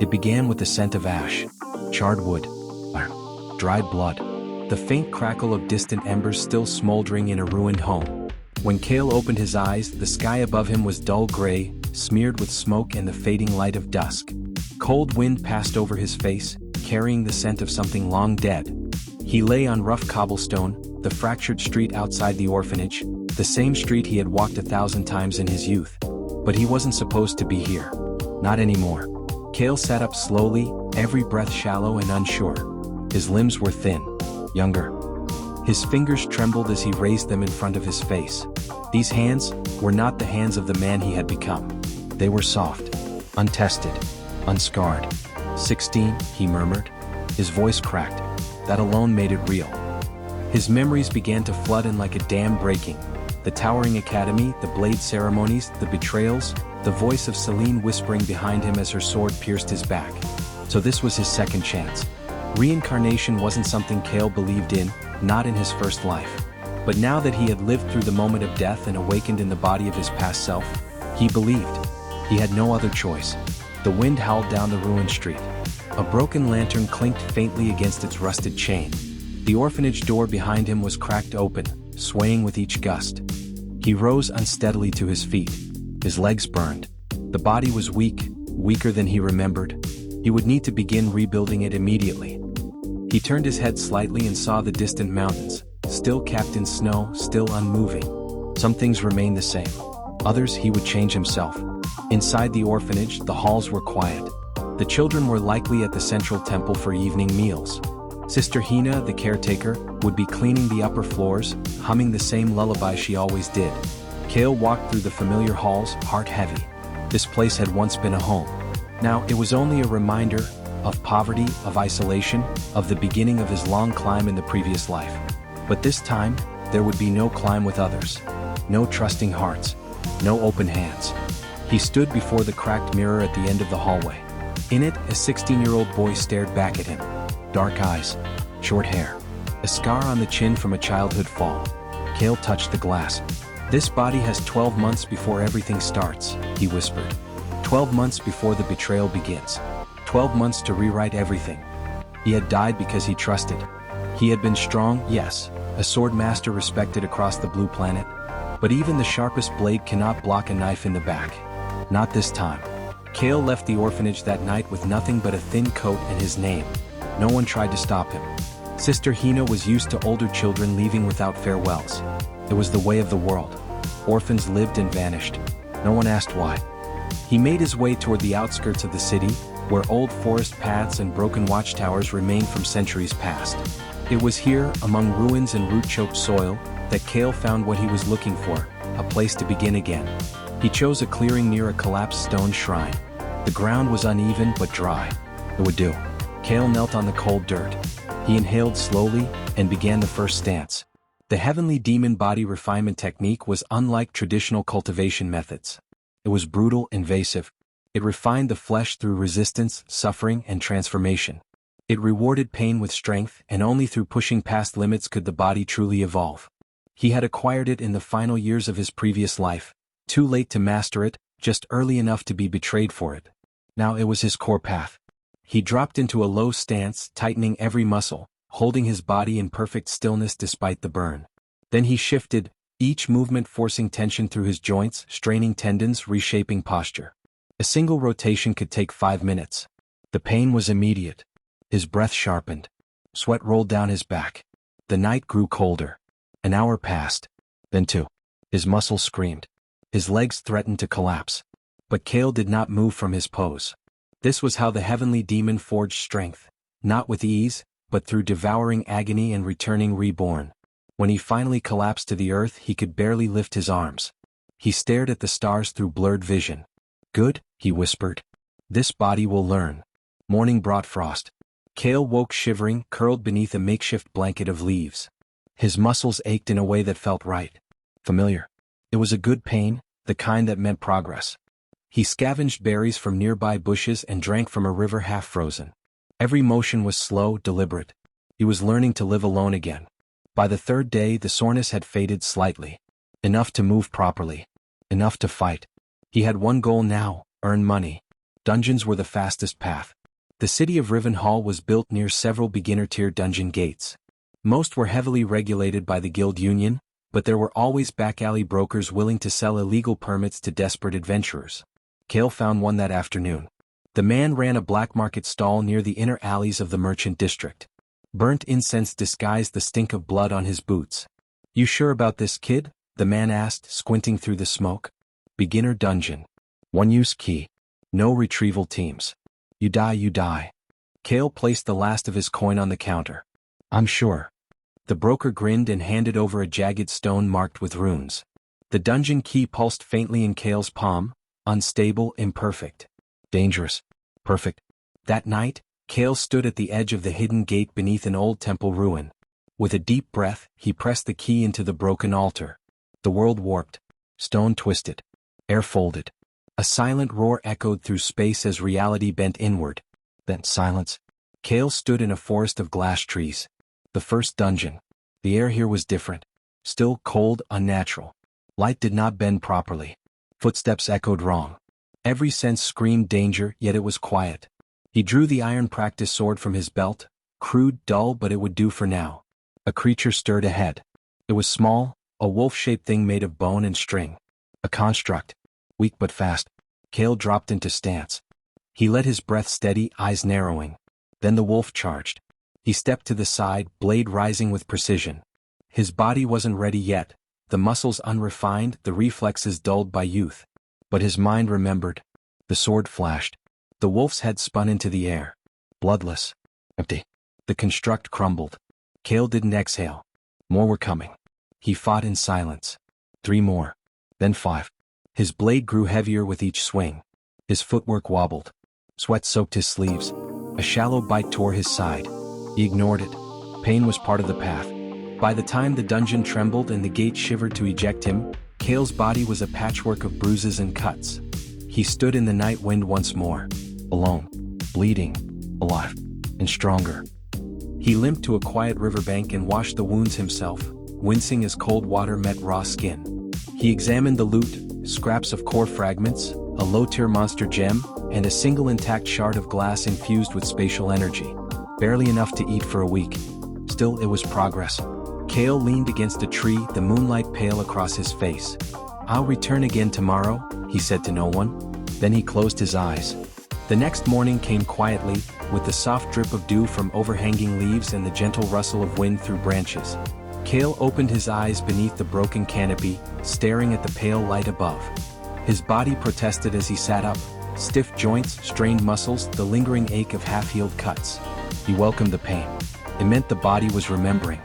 It began with the scent of ash, charred wood, dried blood, the faint crackle of distant embers still smoldering in a ruined home. When Kael opened his eyes, the sky above him was dull gray, smeared with smoke and the fading light of dusk. Cold wind passed over his face, carrying the scent of something long dead. He lay on rough cobblestone, the fractured street outside the orphanage, the same street he had walked 1,000 times in his youth. But he wasn't supposed to be here. Not anymore. Kael sat up slowly, every breath shallow and unsure. His limbs were thin, younger. His fingers trembled as he raised them in front of his face. These hands were not the hands of the man he had become. They were soft, untested, unscarred. 16, he murmured. His voice cracked. That alone made it real. His memories began to flood in like a dam breaking. The towering academy, the blade ceremonies, the betrayals, the voice of Celine whispering behind him as her sword pierced his back. So this was his second chance. Reincarnation wasn't something Kael believed in, not in his first life. But now that he had lived through the moment of death and awakened in the body of his past self, he believed. He had no other choice. The wind howled down the ruined street. A broken lantern clinked faintly against its rusted chain. The orphanage door behind him was cracked open, swaying with each gust. He rose unsteadily to his feet. His legs burned. The body was weak, weaker than he remembered. He would need to begin rebuilding it immediately. He turned his head slightly and saw the distant mountains, still capped in snow, still unmoving. Some things remained the same. Others he would change himself. Inside the orphanage, the halls were quiet. The children were likely at the central temple for evening meals. Sister Hina, the caretaker, would be cleaning the upper floors, humming the same lullaby she always did. Kael walked through the familiar halls, heart heavy. This place had once been a home. Now it was only a reminder of poverty, of isolation, of the beginning of his long climb in the previous life. But this time, there would be no climb with others. No trusting hearts. No open hands. He stood before the cracked mirror at the end of the hallway. In it, a 16-year-old boy stared back at him. Dark eyes, short hair, a scar on the chin from a childhood fall. Kael touched the glass. This body has 12 months before everything starts, he whispered. 12 months before the betrayal begins. 12 months to rewrite everything. He had died because he trusted. He had been strong, yes, a sword master respected across the blue planet. But even the sharpest blade cannot block a knife in the back. Not this time. Kael left the orphanage that night with nothing but a thin coat and his name. No one tried to stop him. Sister Hina was used to older children leaving without farewells. It was the way of the world. Orphans lived and vanished. No one asked why. He made his way toward the outskirts of the city, where old forest paths and broken watchtowers remained from centuries past. It was here, among ruins and root-choked soil, that Kael found what he was looking for, a place to begin again. He chose a clearing near a collapsed stone shrine. The ground was uneven but dry. It would do. Kael knelt on the cold dirt. He inhaled slowly and began the first stance. The heavenly demon body refinement technique was unlike traditional cultivation methods. It was brutal, invasive. It refined the flesh through resistance, suffering, and transformation. It rewarded pain with strength, and only through pushing past limits could the body truly evolve. He had acquired it in the final years of his previous life, too late to master it, just early enough to be betrayed for it. Now it was his core path. He dropped into a low stance, tightening every muscle, holding his body in perfect stillness despite the burn. Then he shifted, each movement forcing tension through his joints, straining tendons, reshaping posture. A single rotation could take 5 minutes. The pain was immediate. His breath sharpened. Sweat rolled down his back. The night grew colder. An hour passed. Then 2. His muscles screamed. His legs threatened to collapse. But Kael did not move from his pose. This was how the heavenly demon forged strength, not with ease, but through devouring agony and returning reborn. When he finally collapsed to the earth, he could barely lift his arms. He stared at the stars through blurred vision. Good, he whispered. This body will learn. Morning brought frost. Kael woke shivering, curled beneath a makeshift blanket of leaves. His muscles ached in a way that felt right. Familiar. It was a good pain, the kind that meant progress. He scavenged berries from nearby bushes and drank from a river half frozen. Every motion was slow, deliberate. He was learning to live alone again. By the 3rd day, the soreness had faded slightly. Enough to move properly. Enough to fight. He had one goal now, earn money. Dungeons were the fastest path. The city of Rivenhall was built near several beginner-tier dungeon gates. Most were heavily regulated by the guild union, but there were always back-alley brokers willing to sell illegal permits to desperate adventurers. Kael found one that afternoon. The man ran a black market stall near the inner alleys of the merchant district. Burnt incense disguised the stink of blood on his boots. "You sure about this, kid?" the man asked, squinting through the smoke. "Beginner dungeon. One-use key. No retrieval teams. You die, you die." Kael placed the last of his coin on the counter. "I'm sure." The broker grinned and handed over a jagged stone marked with runes. The dungeon key pulsed faintly in Kael's palm, unstable, imperfect. Dangerous. Perfect. That night, Kael stood at the edge of the hidden gate beneath an old temple ruin. With a deep breath, he pressed the key into the broken altar. The world warped. Stone twisted. Air folded. A silent roar echoed through space as reality bent inward. Then silence. Kael stood in a forest of glass trees. The first dungeon. The air here was different. Still, cold, unnatural. Light did not bend properly. Footsteps echoed wrong. Every sense screamed danger, yet it was quiet. He drew the iron practice sword from his belt, crude, dull, but it would do for now. A creature stirred ahead. It was small, a wolf-shaped thing made of bone and string. A construct. Weak but fast. Kael dropped into stance. He let his breath steady, eyes narrowing. Then the wolf charged. He stepped to the side, blade rising with precision. His body wasn't ready yet, the muscles unrefined, the reflexes dulled by youth. But his mind remembered. The sword flashed. The wolf's head spun into the air. Bloodless. Empty. The construct crumbled. Kael didn't exhale. More were coming. He fought in silence. 3 more. Then 5. His blade grew heavier with each swing. His footwork wobbled. Sweat soaked his sleeves. A shallow bite tore his side. He ignored it. Pain was part of the path. By the time the dungeon trembled and the gate shivered to eject him, Kael's body was a patchwork of bruises and cuts. He stood in the night wind once more. Alone. Bleeding. Alive. And stronger. He limped to a quiet riverbank and washed the wounds himself, wincing as cold water met raw skin. He examined the loot, scraps of core fragments, a low-tier monster gem, and a single intact shard of glass infused with spatial energy. Barely enough to eat for a week. Still, it was progress. Kael leaned against a tree, the moonlight pale across his face. "I'll return again tomorrow," he said to no one. Then he closed his eyes. The next morning came quietly, with the soft drip of dew from overhanging leaves and the gentle rustle of wind through branches. Kael opened his eyes beneath the broken canopy, staring at the pale light above. His body protested as he sat up, stiff joints, strained muscles, the lingering ache of half-healed cuts. He welcomed the pain. It meant the body was remembering.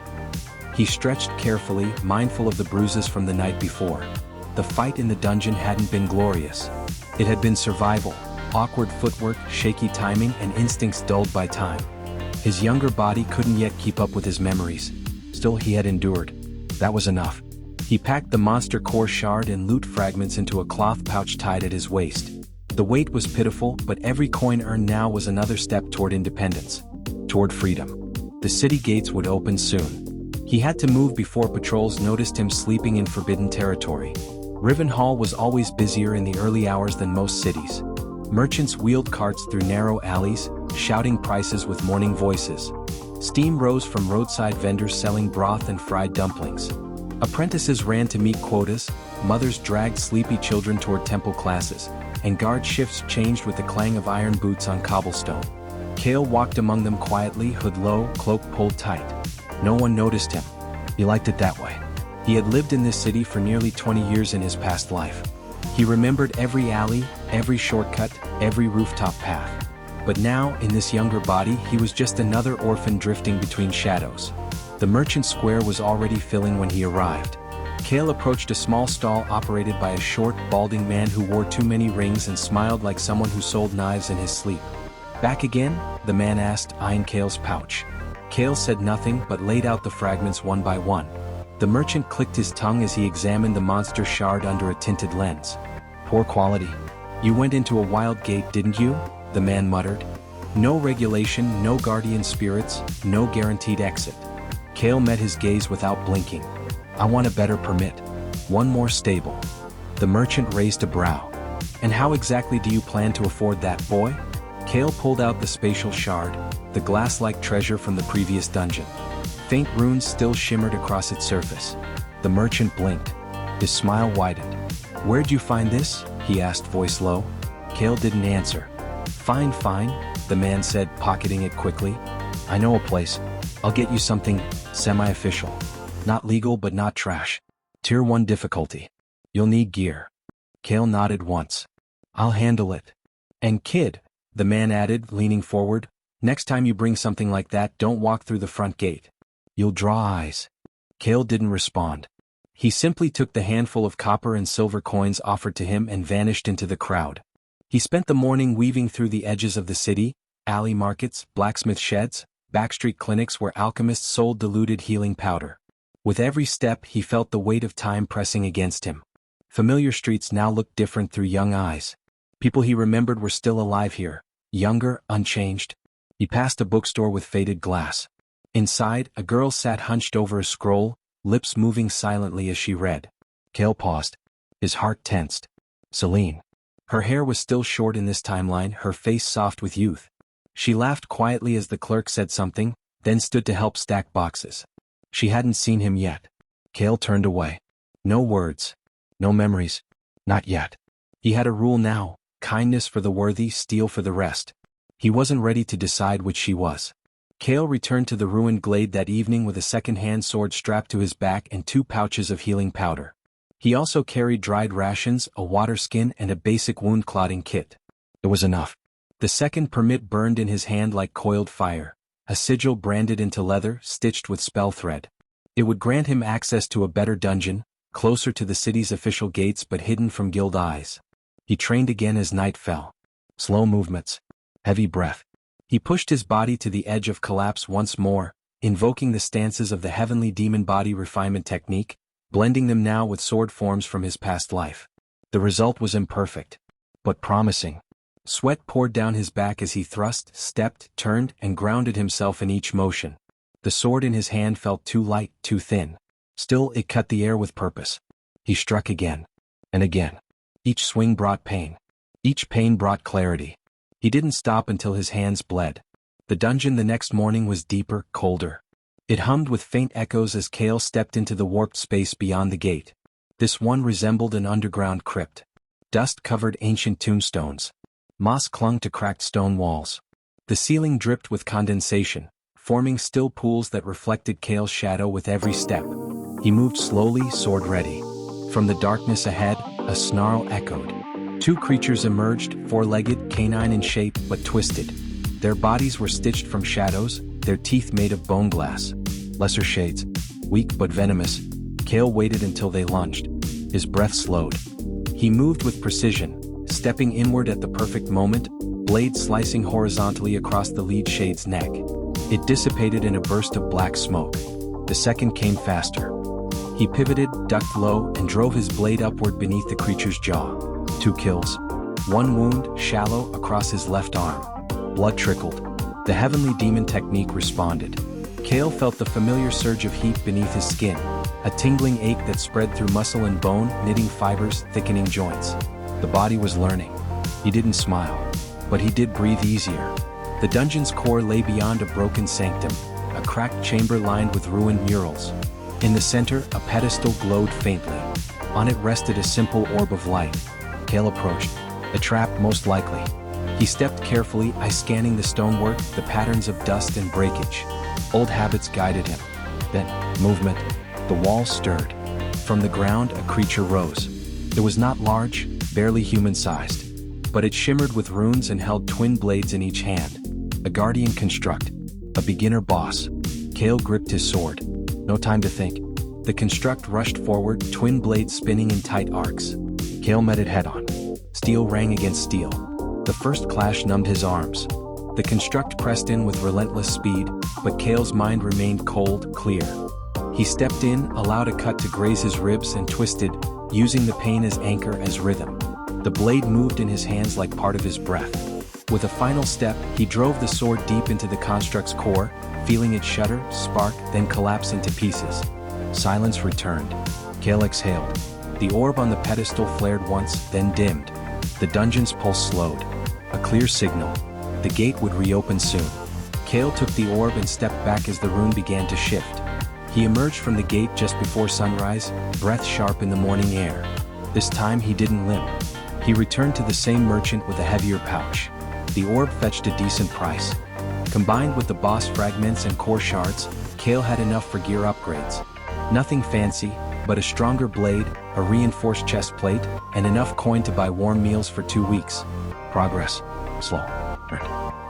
He stretched carefully, mindful of the bruises from the night before. The fight in the dungeon hadn't been glorious. It had been survival, awkward footwork, shaky timing, and instincts dulled by time. His younger body couldn't yet keep up with his memories. Still, he had endured. That was enough. He packed the monster core shard and loot fragments into a cloth pouch tied at his waist. The weight was pitiful, but every coin earned now was another step toward independence. Toward freedom. The city gates would open soon. He had to move before patrols noticed him sleeping in forbidden territory. Rivenhall was always busier in the early hours than most cities. Merchants wheeled carts through narrow alleys, shouting prices with morning voices. Steam rose from roadside vendors selling broth and fried dumplings. Apprentices ran to meet quotas, mothers dragged sleepy children toward temple classes, and guard shifts changed with the clang of iron boots on cobblestone. Kael walked among them quietly, hood low, cloak pulled tight. No one noticed him. He liked it that way. He had lived in this city for nearly 20 years in his past life. He remembered every alley, every shortcut, every rooftop path. But now, in this younger body, he was just another orphan drifting between shadows. The merchant square was already filling when he arrived. Kael approached a small stall operated by a short, balding man who wore too many rings and smiled like someone who sold knives in his sleep. "Back again?" the man asked, eyeing Kael's pouch. Kael said nothing but laid out the fragments one by one. The merchant clicked his tongue as he examined the monster shard under a tinted lens. "Poor quality. You went into a wild gate, didn't you?" the man muttered. "No regulation, no guardian spirits, no guaranteed exit." Kael met his gaze without blinking. "I want a better permit. One more stable." The merchant raised a brow. And how exactly do you plan to afford that, boy? Kael pulled out the spatial shard, the glass-like treasure from the previous dungeon. Faint runes still shimmered across its surface. The merchant blinked. His smile widened. "Where'd you find this?" he asked, voice low. Kael didn't answer. Fine, the man said, pocketing it quickly. "I know a place. I'll get you something semi-official. Not legal but not trash. Tier 1 difficulty. You'll need gear." Kael nodded once. "I'll handle it. And kid," the man added, leaning forward, "next time you bring something like that, don't walk through the front gate. You'll draw eyes." Kael didn't respond. He simply took the handful of copper and silver coins offered to him and vanished into the crowd. He spent the morning weaving through the edges of the city, alley markets, blacksmith sheds, backstreet clinics where alchemists sold diluted healing powder. With every step he felt the weight of time pressing against him. Familiar streets now looked different through young eyes. People he remembered were still alive here, younger, unchanged. He passed a bookstore with faded glass. Inside, a girl sat hunched over a scroll, lips moving silently as she read. Kael paused. His heart tensed. Celine. Her hair was still short in this timeline, her face soft with youth. She laughed quietly as the clerk said something, then stood to help stack boxes. She hadn't seen him yet. Kael turned away. No words. No memories. Not yet. He had a rule now: kindness for the worthy, steel for the rest. He wasn't ready to decide which she was. Kael returned to the ruined glade that evening with a second-hand sword strapped to his back and 2 pouches of healing powder. He also carried dried rations, a water skin, and a basic wound-clotting kit. It was enough. The second permit burned in his hand like coiled fire, a sigil branded into leather, stitched with spell thread. It would grant him access to a better dungeon, closer to the city's official gates but hidden from guild eyes. He trained again as night fell. Slow movements. Heavy breath. He pushed his body to the edge of collapse once more, invoking the stances of the heavenly demon body refinement technique, blending them now with sword forms from his past life. The result was imperfect, but promising. Sweat poured down his back as he thrust, stepped, turned, and grounded himself in each motion. The sword in his hand felt too light, too thin. Still, it cut the air with purpose. He struck again. And again. Each swing brought pain. Each pain brought clarity. He didn't stop until his hands bled. The dungeon the next morning was deeper, colder. It hummed with faint echoes as Kael stepped into the warped space beyond the gate. This one resembled an underground crypt. Dust covered ancient tombstones. Moss clung to cracked stone walls. The ceiling dripped with condensation, forming still pools that reflected Kael's shadow with every step. He moved slowly, sword ready. From the darkness ahead, a snarl echoed. 2 creatures emerged, 4-legged, canine in shape, but twisted. Their bodies were stitched from shadows, their teeth made of bone glass. Lesser shades. Weak but venomous. Kael waited until they lunged. His breath slowed. He moved with precision, stepping inward at the perfect moment, blade slicing horizontally across the lead shade's neck. It dissipated in a burst of black smoke. The second came faster. He pivoted, ducked low, and drove his blade upward beneath the creature's jaw. 2 kills. 1 wound, shallow, across his left arm. Blood trickled. The heavenly demon technique responded. Kael felt the familiar surge of heat beneath his skin, a tingling ache that spread through muscle and bone, knitting fibers, thickening joints. The body was learning. He didn't smile, but he did breathe easier. The dungeon's core lay beyond a broken sanctum, a cracked chamber lined with ruined murals. In the center, a pedestal glowed faintly. On it rested a simple orb of light. Kael approached. A trap, most likely. He stepped carefully, eye scanning the stonework, the patterns of dust and breakage. Old habits guided him. Then, movement. The walls stirred. From the ground, a creature rose. It was not large, barely human-sized, but it shimmered with runes and held twin blades in each hand. A guardian construct. A beginner boss. Kael gripped his sword. No time to think. The construct rushed forward, twin blades spinning in tight arcs. Kael met it head-on. Steel rang against steel. The first clash numbed his arms. The construct pressed in with relentless speed, but Kael's mind remained cold, clear. He stepped in, allowed a cut to graze his ribs and twisted, using the pain as anchor, as rhythm. The blade moved in his hands like part of his breath. With a final step, he drove the sword deep into the construct's core, feeling it shudder, spark, then collapse into pieces. Silence returned. Kael exhaled. The orb on the pedestal flared once, then dimmed. The dungeon's pulse slowed. A clear signal. The gate would reopen soon. Kael took the orb and stepped back as the rune began to shift. He emerged from the gate just before sunrise, breath sharp in the morning air. This time he didn't limp. He returned to the same merchant with a heavier pouch. The orb fetched a decent price. Combined with the boss fragments and core shards, Kael had enough for gear upgrades. Nothing fancy, but a stronger blade, a reinforced chest plate, and enough coin to buy warm meals for 2 weeks. Progress. Slow.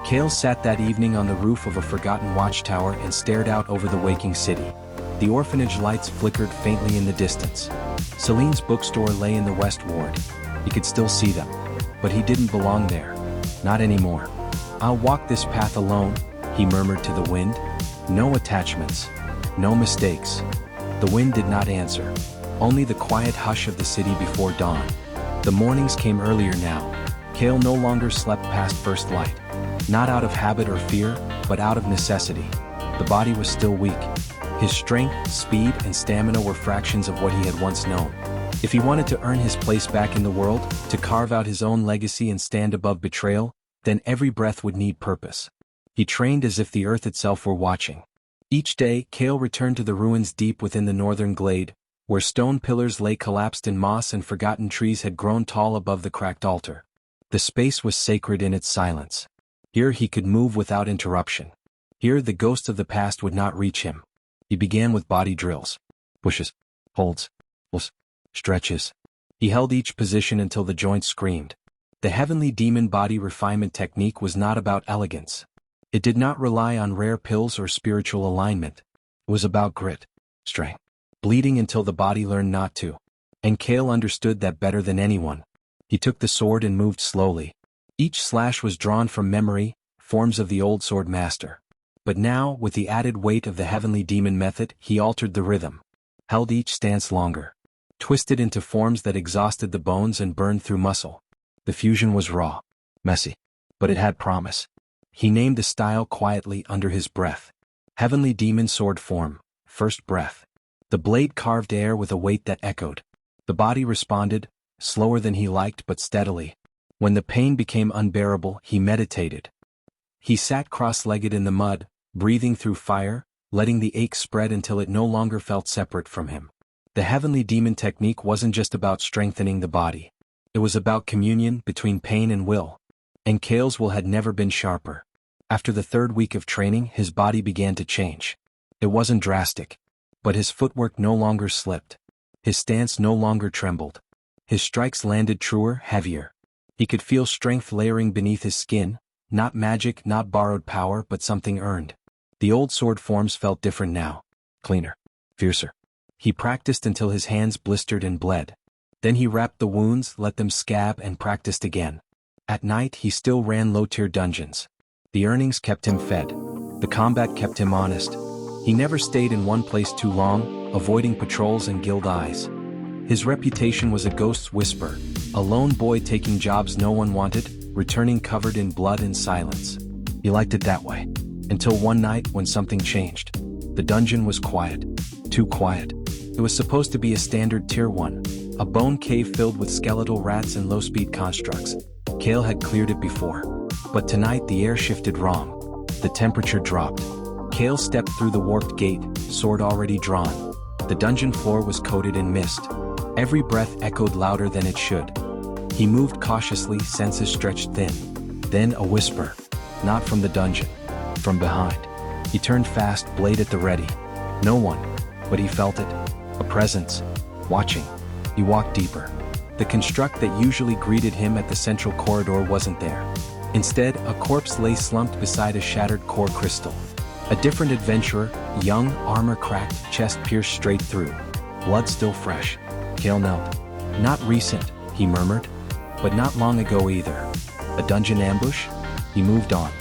Kael sat that evening on the roof of a forgotten watchtower and stared out over the waking city. The orphanage lights flickered faintly in the distance. Celine's bookstore lay in the west ward. He could still see them. But he didn't belong there. Not anymore. "I'll walk this path alone," he murmured to the wind. No attachments. No mistakes. The wind did not answer. Only the quiet hush of the city before dawn. The mornings came earlier now. Kael no longer slept past first light. Not out of habit or fear, but out of necessity. The body was still weak. His strength, speed, and stamina were fractions of what he had once known. If he wanted to earn his place back in the world, to carve out his own legacy and stand above betrayal, then every breath would need purpose. He trained as if the earth itself were watching. Each day, Kael returned to the ruins deep within the northern glade, where stone pillars lay collapsed in moss and forgotten trees had grown tall above the cracked altar. The space was sacred in its silence. Here he could move without interruption. Here the ghost of the past would not reach him. He began with body drills. Pushes, holds, pulls, stretches. He held each position until the joints screamed. The heavenly demon body refinement technique was not about elegance. It did not rely on rare pills or spiritual alignment. It was about grit, strength, bleeding until the body learned not to. And Kael understood that better than anyone. He took the sword and moved slowly. Each slash was drawn from memory, forms of the old sword master. But now, with the added weight of the heavenly demon method, he altered the rhythm. Held each stance longer. Twisted into forms that exhausted the bones and burned through muscle. The fusion was raw, messy, but it had promise. He named the style quietly under his breath. Heavenly demon sword form, first breath. The blade carved air with a weight that echoed. The body responded, slower than he liked but steadily. When the pain became unbearable, he meditated. He sat cross-legged in the mud, breathing through fire, letting the ache spread until it no longer felt separate from him. The heavenly demon technique wasn't just about strengthening the body. It was about communion between pain and will. And Kael's will had never been sharper. After the 3rd week of training, his body began to change. It wasn't drastic, but his footwork no longer slipped. His stance no longer trembled. His strikes landed truer, heavier. He could feel strength layering beneath his skin, not magic, not borrowed power, but something earned. The old sword forms felt different now. Cleaner. Fiercer. He practiced until his hands blistered and bled. Then he wrapped the wounds, let them scab, and practiced again. At night he still ran low-tier dungeons. The earnings kept him fed. The combat kept him honest. He never stayed in one place too long, avoiding patrols and guild eyes. His reputation was a ghost's whisper, a lone boy taking jobs no one wanted, returning covered in blood and silence. He liked it that way. Until one night when something changed. The dungeon was quiet. Too quiet. It was supposed to be a standard tier 1. A bone cave filled with skeletal rats and low-speed constructs. Kael had cleared it before. But tonight the air shifted wrong. The temperature dropped. Kael stepped through the warped gate, sword already drawn. The dungeon floor was coated in mist. Every breath echoed louder than it should. He moved cautiously, senses stretched thin. Then a whisper. Not from the dungeon. From behind. He turned fast, blade at the ready. No one. But he felt it. A presence. Watching. He walked deeper. The construct that usually greeted him at the central corridor wasn't there. Instead, a corpse lay slumped beside a shattered core crystal. A different adventurer, young, armor cracked, chest pierced straight through. Blood still fresh. Kael knelt. Not recent, he murmured. But not long ago either. A dungeon ambush? He moved on.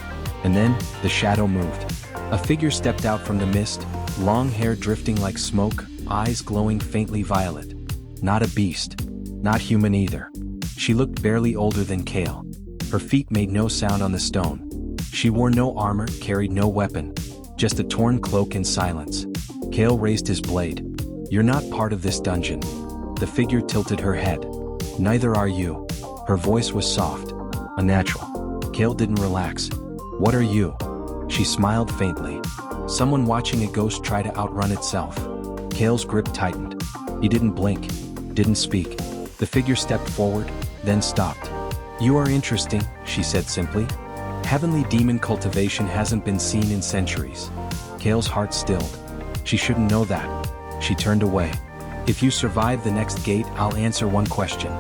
And then, the shadow moved. A figure stepped out from the mist, long hair drifting like smoke, eyes glowing faintly violet. Not a beast. Not human either. She looked barely older than Kael. Her feet made no sound on the stone. She wore no armor, carried no weapon. Just a torn cloak and silence. Kael raised his blade. "You're not part of this dungeon." The figure tilted her head. "Neither are you." Her voice was soft, unnatural. Kael didn't relax. "What are you?" She smiled faintly. Someone watching a ghost try to outrun itself. Kael's grip tightened. He didn't blink, didn't speak. The figure stepped forward, then stopped. "You are interesting," she said simply. "Heavenly demon cultivation hasn't been seen in centuries." Kael's heart stilled. She shouldn't know that. She turned away. "If you survive the next gate, I'll answer one question."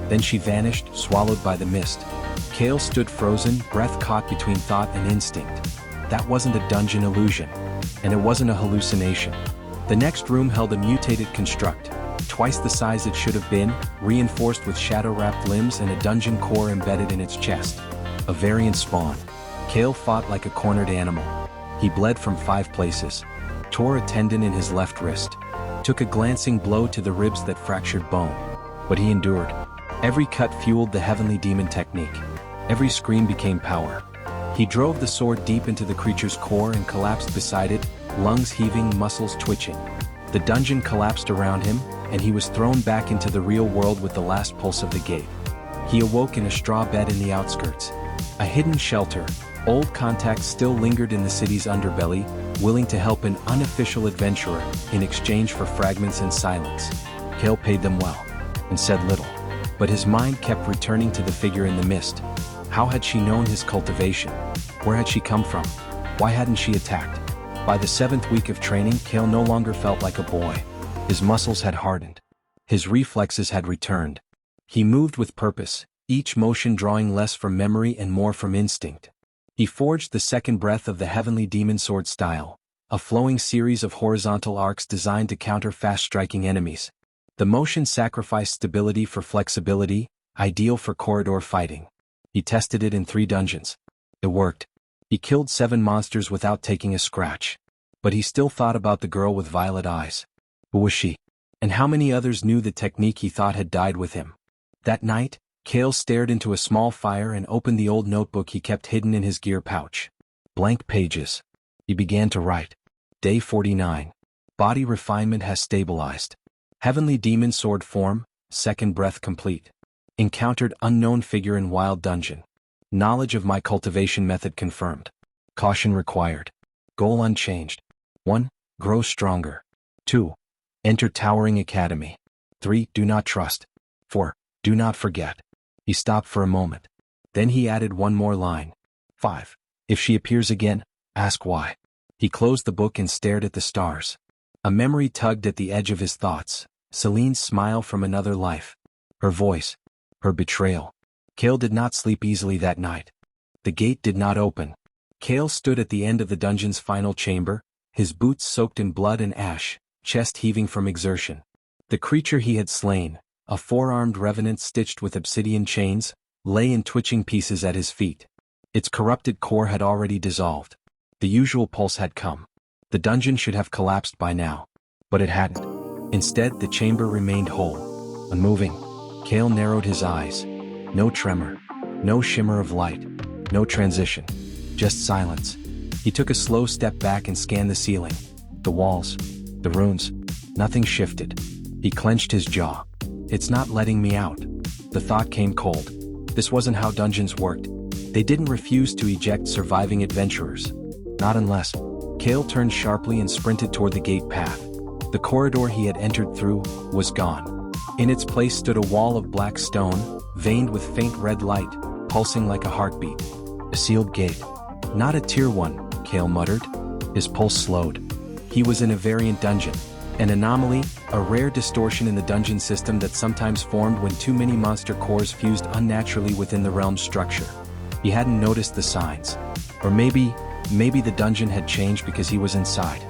Then she vanished, swallowed by the mist. Kael stood frozen, breath caught between thought and instinct. That wasn't a dungeon illusion. And it wasn't a hallucination. The next room held a mutated construct, twice the size it should have been, reinforced with shadow-wrapped limbs and a dungeon core embedded in its chest. A variant spawn. Kael fought like a cornered animal. He bled from 5 places. Tore a tendon in his left wrist. Took a glancing blow to the ribs that fractured bone. But he endured. Every cut fueled the heavenly demon technique. Every scream became power. He drove the sword deep into the creature's core and collapsed beside it, lungs heaving, muscles twitching. The dungeon collapsed around him, and he was thrown back into the real world with the last pulse of the gate. He awoke in a straw bed in the outskirts. A hidden shelter. Old contacts still lingered in the city's underbelly, willing to help an unofficial adventurer in exchange for fragments and silence. Kael paid them well, and said little. But his mind kept returning to the figure in the mist. How had she known his cultivation? Where had she come from? Why hadn't she attacked? By the 7th week of training, Kael no longer felt like a boy. His muscles had hardened. His reflexes had returned. He moved with purpose, each motion drawing less from memory and more from instinct. He forged the second breath of the heavenly demon sword style, a flowing series of horizontal arcs designed to counter fast-striking enemies. The motion sacrificed stability for flexibility, ideal for corridor fighting. He tested it in 3 dungeons. It worked. He killed 7 monsters without taking a scratch. But he still thought about the girl with violet eyes. Who was she? And how many others knew the technique he thought had died with him? That night, Kael stared into a small fire and opened the old notebook he kept hidden in his gear pouch. Blank pages. He began to write. Day 49. Body refinement has stabilized. Heavenly demon sword form, second breath complete. Encountered unknown figure in wild dungeon. Knowledge of my cultivation method confirmed. Caution required. Goal unchanged. 1. Grow stronger. 2. Enter towering academy. 3. Do not trust. 4. Do not forget. He stopped for a moment. Then he added one more line. 5. If she appears again, ask why. He closed the book and stared at the stars. A memory tugged at the edge of his thoughts. Celine's smile from another life. Her voice. Her betrayal. Kael did not sleep easily that night. The gate did not open. Kael stood at the end of the dungeon's final chamber, his boots soaked in blood and ash, chest heaving from exertion. The creature he had slain, a 4-armed revenant stitched with obsidian chains, lay in twitching pieces at his feet. Its corrupted core had already dissolved. The usual pulse had come. The dungeon should have collapsed by now. But it hadn't. Instead, the chamber remained whole, unmoving. Kael narrowed his eyes. No tremor. No shimmer of light. No transition. Just silence. He took a slow step back and scanned the ceiling. The walls. The runes. Nothing shifted. He clenched his jaw. It's not letting me out. The thought came cold. This wasn't how dungeons worked. They didn't refuse to eject surviving adventurers. Not unless. Kael turned sharply and sprinted toward the gate path. The corridor he had entered through was gone. In its place stood a wall of black stone, veined with faint red light, pulsing like a heartbeat. A sealed gate. Not a tier 1, Kael muttered. His pulse slowed. He was in a variant dungeon. An anomaly, a rare distortion in the dungeon system that sometimes formed when too many monster cores fused unnaturally within the realm's structure. He hadn't noticed the signs. Or maybe the dungeon had changed because he was inside.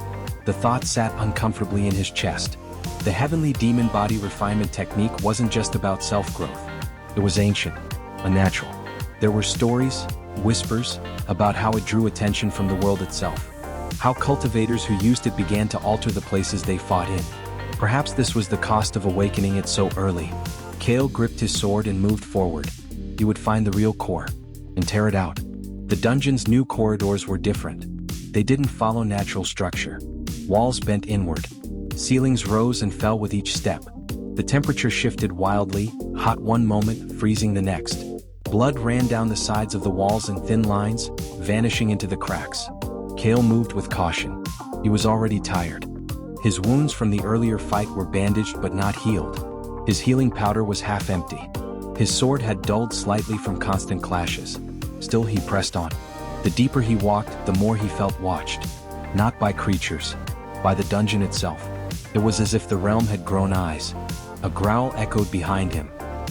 The thought sat uncomfortably in his chest. The heavenly demon body refinement technique wasn't just about self-growth. It was ancient, unnatural. There were stories, whispers, about how it drew attention from the world itself. How cultivators who used it began to alter the places they fought in. Perhaps this was the cost of awakening it so early. Kael gripped his sword and moved forward. He would find the real core, and tear it out. The dungeon's new corridors were different. They didn't follow natural structure. Walls bent inward. Ceilings rose and fell with each step. The temperature shifted wildly, hot one moment, freezing the next. Blood ran down the sides of the walls in thin lines, vanishing into the cracks. Kael moved with caution. He was already tired. His wounds from the earlier fight were bandaged but not healed. His healing powder was half empty. His sword had dulled slightly from constant clashes. Still he pressed on. The deeper he walked, the more he felt watched. Not by creatures, by the dungeon itself. It was as if the realm had grown eyes. A growl echoed behind him.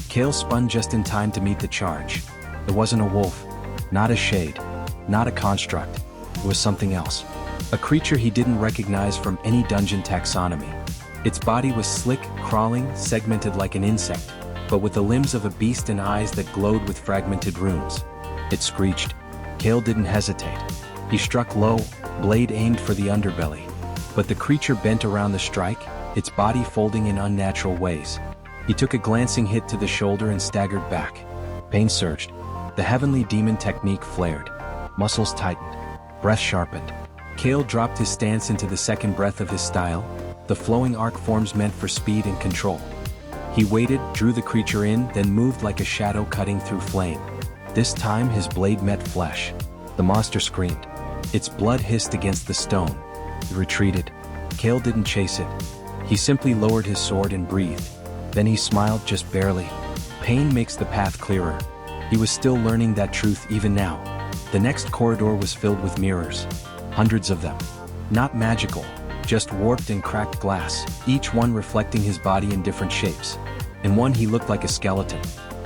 Kael spun just in time to meet the charge. It wasn't a wolf, not a shade, not a construct. It was something else. A creature he didn't recognize from any dungeon taxonomy. Its body was slick, crawling, segmented like an insect, but with the limbs of a beast and eyes that glowed with fragmented runes. It screeched. Kael didn't hesitate. He struck low, blade aimed for the underbelly. But the creature bent around the strike, its body folding in unnatural ways. He took a glancing hit to the shoulder and staggered back. Pain surged. The heavenly demon technique flared. Muscles tightened. Breath sharpened. Kael dropped his stance into the second breath of his style, the flowing arc forms meant for speed and control. He waited, drew the creature in, then moved like a shadow cutting through flame. This time his blade met flesh. The monster screamed. Its blood hissed against the stone. It retreated. Kael didn't chase it. He simply lowered his sword and breathed. Then he smiled just barely. Pain makes the path clearer. He was still learning that truth even now. The next corridor was filled with mirrors. Hundreds of them. Not magical, just warped and cracked glass, each one reflecting his body in different shapes. In one he looked like a skeleton.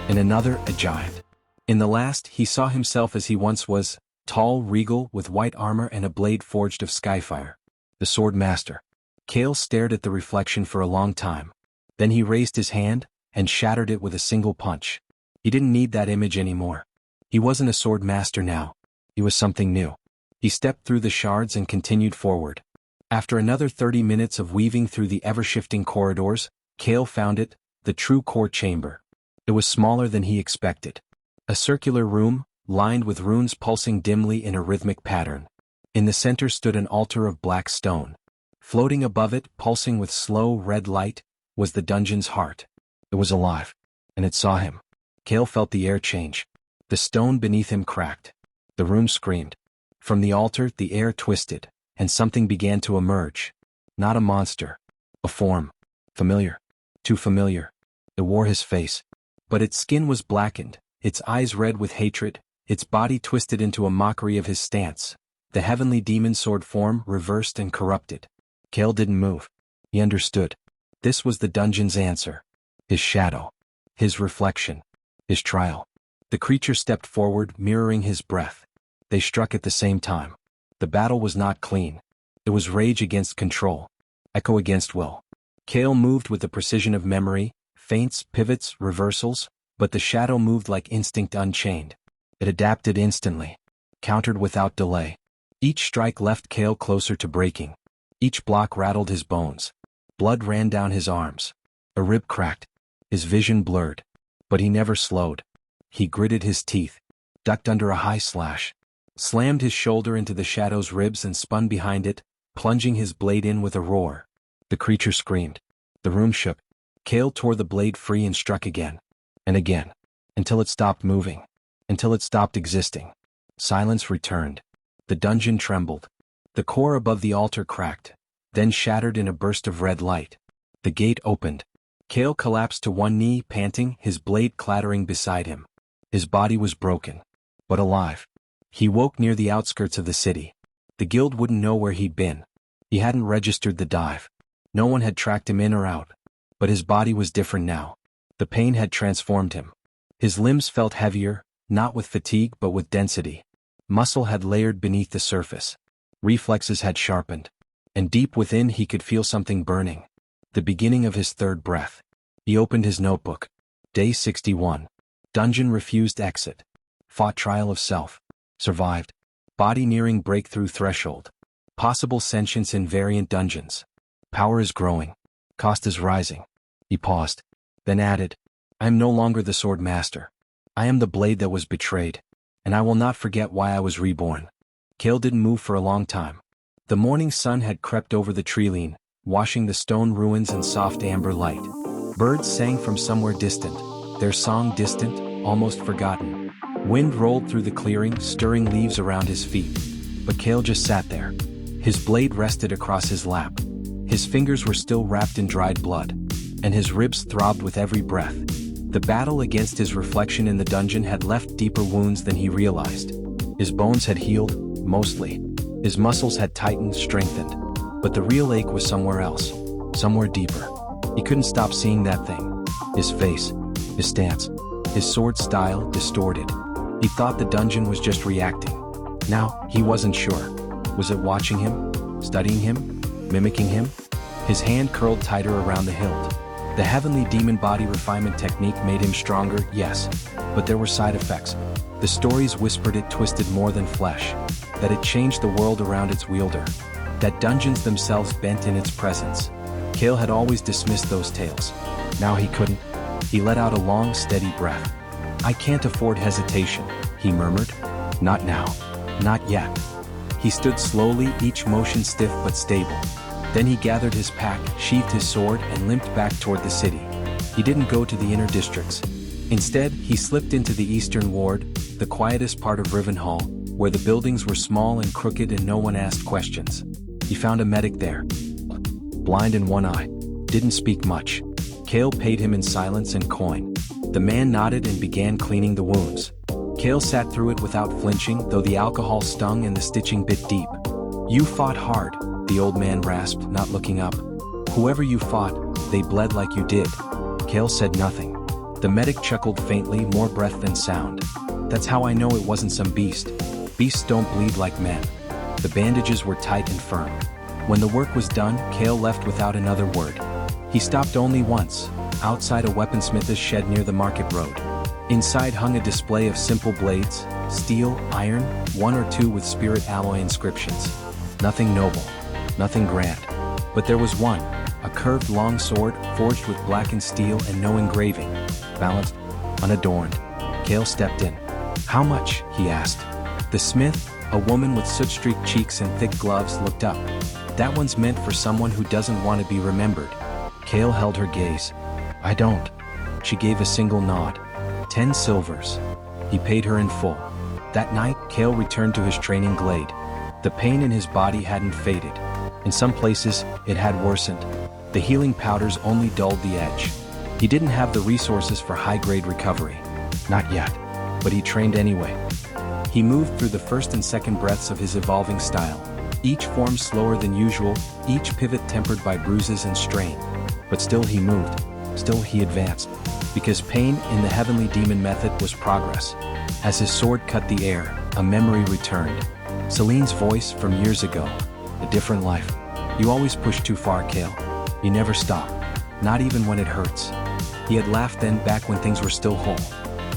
In another, a giant. In the last, he saw himself as he once was, tall, regal, with white armor and a blade forged of skyfire. The sword master. Kael stared at the reflection for a long time. Then he raised his hand, and shattered it with a single punch. He didn't need that image anymore. He wasn't a sword master now. He was something new. He stepped through the shards and continued forward. After another 30 minutes of weaving through the ever-shifting corridors, Kael found it, the true core chamber. It was smaller than he expected. A circular room, lined with runes pulsing dimly in a rhythmic pattern. In the center stood an altar of black stone. Floating above it, pulsing with slow red light, was the dungeon's heart. It was alive, and it saw him. Kael felt the air change. The stone beneath him cracked. The room screamed. From the altar, the air twisted, and something began to emerge. Not a monster. A form. Familiar. Too familiar. It wore his face. But its skin was blackened, its eyes red with hatred, its body twisted into a mockery of his stance. The heavenly demon sword form reversed and corrupted. Kael didn't move. He understood. This was the dungeon's answer. His shadow. His reflection. His trial. The creature stepped forward, mirroring his breath. They struck at the same time. The battle was not clean. It was rage against control. Echo against will. Kael moved with the precision of memory, feints, pivots, reversals, but the shadow moved like instinct unchained. It adapted instantly. Countered without delay. Each strike left Kael closer to breaking. Each block rattled his bones. Blood ran down his arms. A rib cracked. His vision blurred. But he never slowed. He gritted his teeth. Ducked under a high slash. Slammed his shoulder into the shadow's ribs and spun behind it, plunging his blade in with a roar. The creature screamed. The room shook. Kael tore the blade free and struck again. And again. Until it stopped moving. Until it stopped existing. Silence returned. The dungeon trembled. The core above the altar cracked, then shattered in a burst of red light. The gate opened. Kael collapsed to one knee, panting, his blade clattering beside him. His body was broken, but alive. He woke near the outskirts of the city. The guild wouldn't know where he'd been. He hadn't registered the dive. No one had tracked him in or out. But his body was different now. The pain had transformed him. His limbs felt heavier, not with fatigue but with density. Muscle had layered beneath the surface. Reflexes had sharpened. And deep within he could feel something burning. The beginning of his third breath. He opened his notebook. Day 61. Dungeon refused exit. Fought trial of self. Survived. Body nearing breakthrough threshold. Possible sentience in variant dungeons. Power is growing. Cost is rising. He paused. Then added, I am no longer the sword master. I am the blade that was betrayed. And I will not forget why I was reborn. Kael didn't move for a long time. The morning sun had crept over the treeline, washing the stone ruins in soft amber light. Birds sang from somewhere distant, their song distant, almost forgotten. Wind rolled through the clearing, stirring leaves around his feet. But Kael just sat there. His blade rested across his lap. His fingers were still wrapped in dried blood, and his ribs throbbed with every breath. The battle against his reflection in the dungeon had left deeper wounds than he realized. His bones had healed, mostly. His muscles had tightened, strengthened. But the real ache was somewhere else, somewhere deeper. He couldn't stop seeing that thing. His face, his stance, his sword style distorted. He thought the dungeon was just reacting. Now, he wasn't sure. Was it watching him? Studying him? Mimicking him? His hand curled tighter around the hilt. The heavenly demon body refinement technique made him stronger, yes. But there were side effects. The stories whispered it twisted more than flesh. That it changed the world around its wielder. That dungeons themselves bent in its presence. Kael had always dismissed those tales. Now he couldn't. He let out a long, steady breath. "I can't afford hesitation," he murmured. "Not now. Not yet." He stood slowly, each motion stiff but stable. Then he gathered his pack, sheathed his sword, and limped back toward the city. He didn't go to the inner districts. Instead, he slipped into the eastern ward, the quietest part of Rivenhall, where the buildings were small and crooked and no one asked questions. He found a medic there. Blind in one eye. Didn't speak much. Kael paid him in silence and coin. The man nodded and began cleaning the wounds. Kael sat through it without flinching, though the alcohol stung and the stitching bit deep. "You fought hard," the old man rasped, not looking up. "Whoever you fought, they bled like you did." Kael said nothing. The medic chuckled faintly, more breath than sound. "That's how I know it wasn't some beast. Beasts don't bleed like men." The bandages were tight and firm. When the work was done, Kael left without another word. He stopped only once, outside a weaponsmith's shed near the market road. Inside hung a display of simple blades, steel, iron, one or two with spirit alloy inscriptions. Nothing noble, nothing grand. But there was one, a curved long sword forged with blackened steel and no engraving, balanced, unadorned. Kael stepped in. "How much?" he asked. The smith, a woman with soot-streaked cheeks and thick gloves, looked up. "That one's meant for someone who doesn't want to be remembered." Kael held her gaze. "I don't." She gave a single nod. 10 silvers. He paid her in full. That night, Kael returned to his training glade. The pain in his body hadn't faded. In some places, it had worsened. The healing powders only dulled the edge. He didn't have the resources for high-grade recovery. Not yet. But he trained anyway. He moved through the first and second breaths of his evolving style. Each form slower than usual, each pivot tempered by bruises and strain. But still he moved. Still he advanced. Because pain in the heavenly demon method was progress. As his sword cut the air, a memory returned. Celine's voice from years ago. A different life. "You always push too far, Kael. You never stop. Not even when it hurts." He had laughed then, back when things were still whole.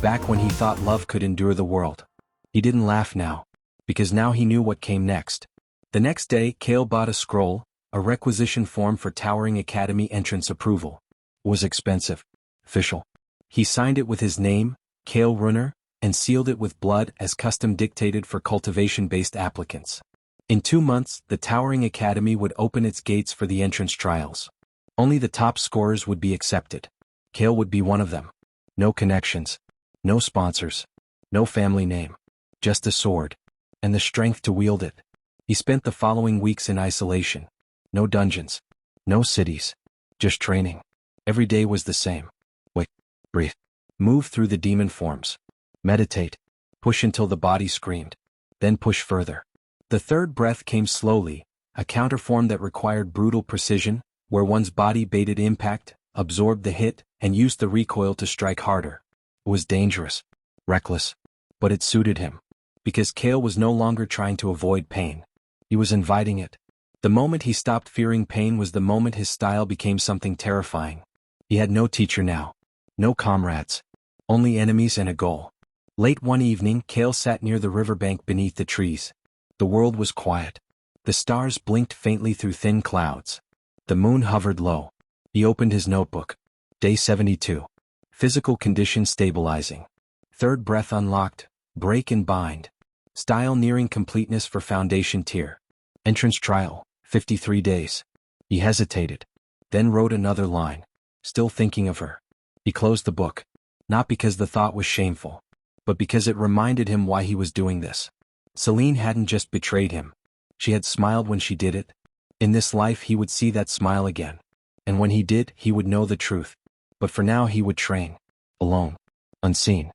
Back when he thought love could endure the world. He didn't laugh now. Because now he knew what came next. The next day, Kael bought a scroll, a requisition form for Towering Academy entrance approval. It was expensive. Official. He signed it with his name, Kael Runner, and sealed it with blood as custom dictated for cultivation-based applicants. In 2 months, the Towering Academy would open its gates for the entrance trials. Only the top scorers would be accepted. Kael would be one of them. No connections. No sponsors. No family name. Just a sword. And the strength to wield it. He spent the following weeks in isolation. No dungeons. No cities. Just training. Every day was the same. Wait. Breathe. Move through the demon forms. Meditate. Push until the body screamed. Then push further. The third breath came slowly, a counterform that required brutal precision, where one's body baited impact, absorbed the hit, and used the recoil to strike harder. It was dangerous. Reckless. But it suited him. Because Kael was no longer trying to avoid pain. He was inviting it. The moment he stopped fearing pain was the moment his style became something terrifying. He had no teacher now. No comrades. Only enemies and a goal. Late one evening, Kael sat near the riverbank beneath the trees. The world was quiet. The stars blinked faintly through thin clouds. The moon hovered low. He opened his notebook. Day 72. Physical condition stabilizing. Third breath unlocked. Break and bind. Style nearing completeness for foundation tier. Entrance trial, 53 days. He hesitated. Then wrote another line. still thinking of her. He closed the book, not because the thought was shameful, but because it reminded him why he was doing this. Celine hadn't just betrayed him. She had smiled when she did it. In this life he would see that smile again. And when he did, he would know the truth. But for now he would train. Alone. Unseen.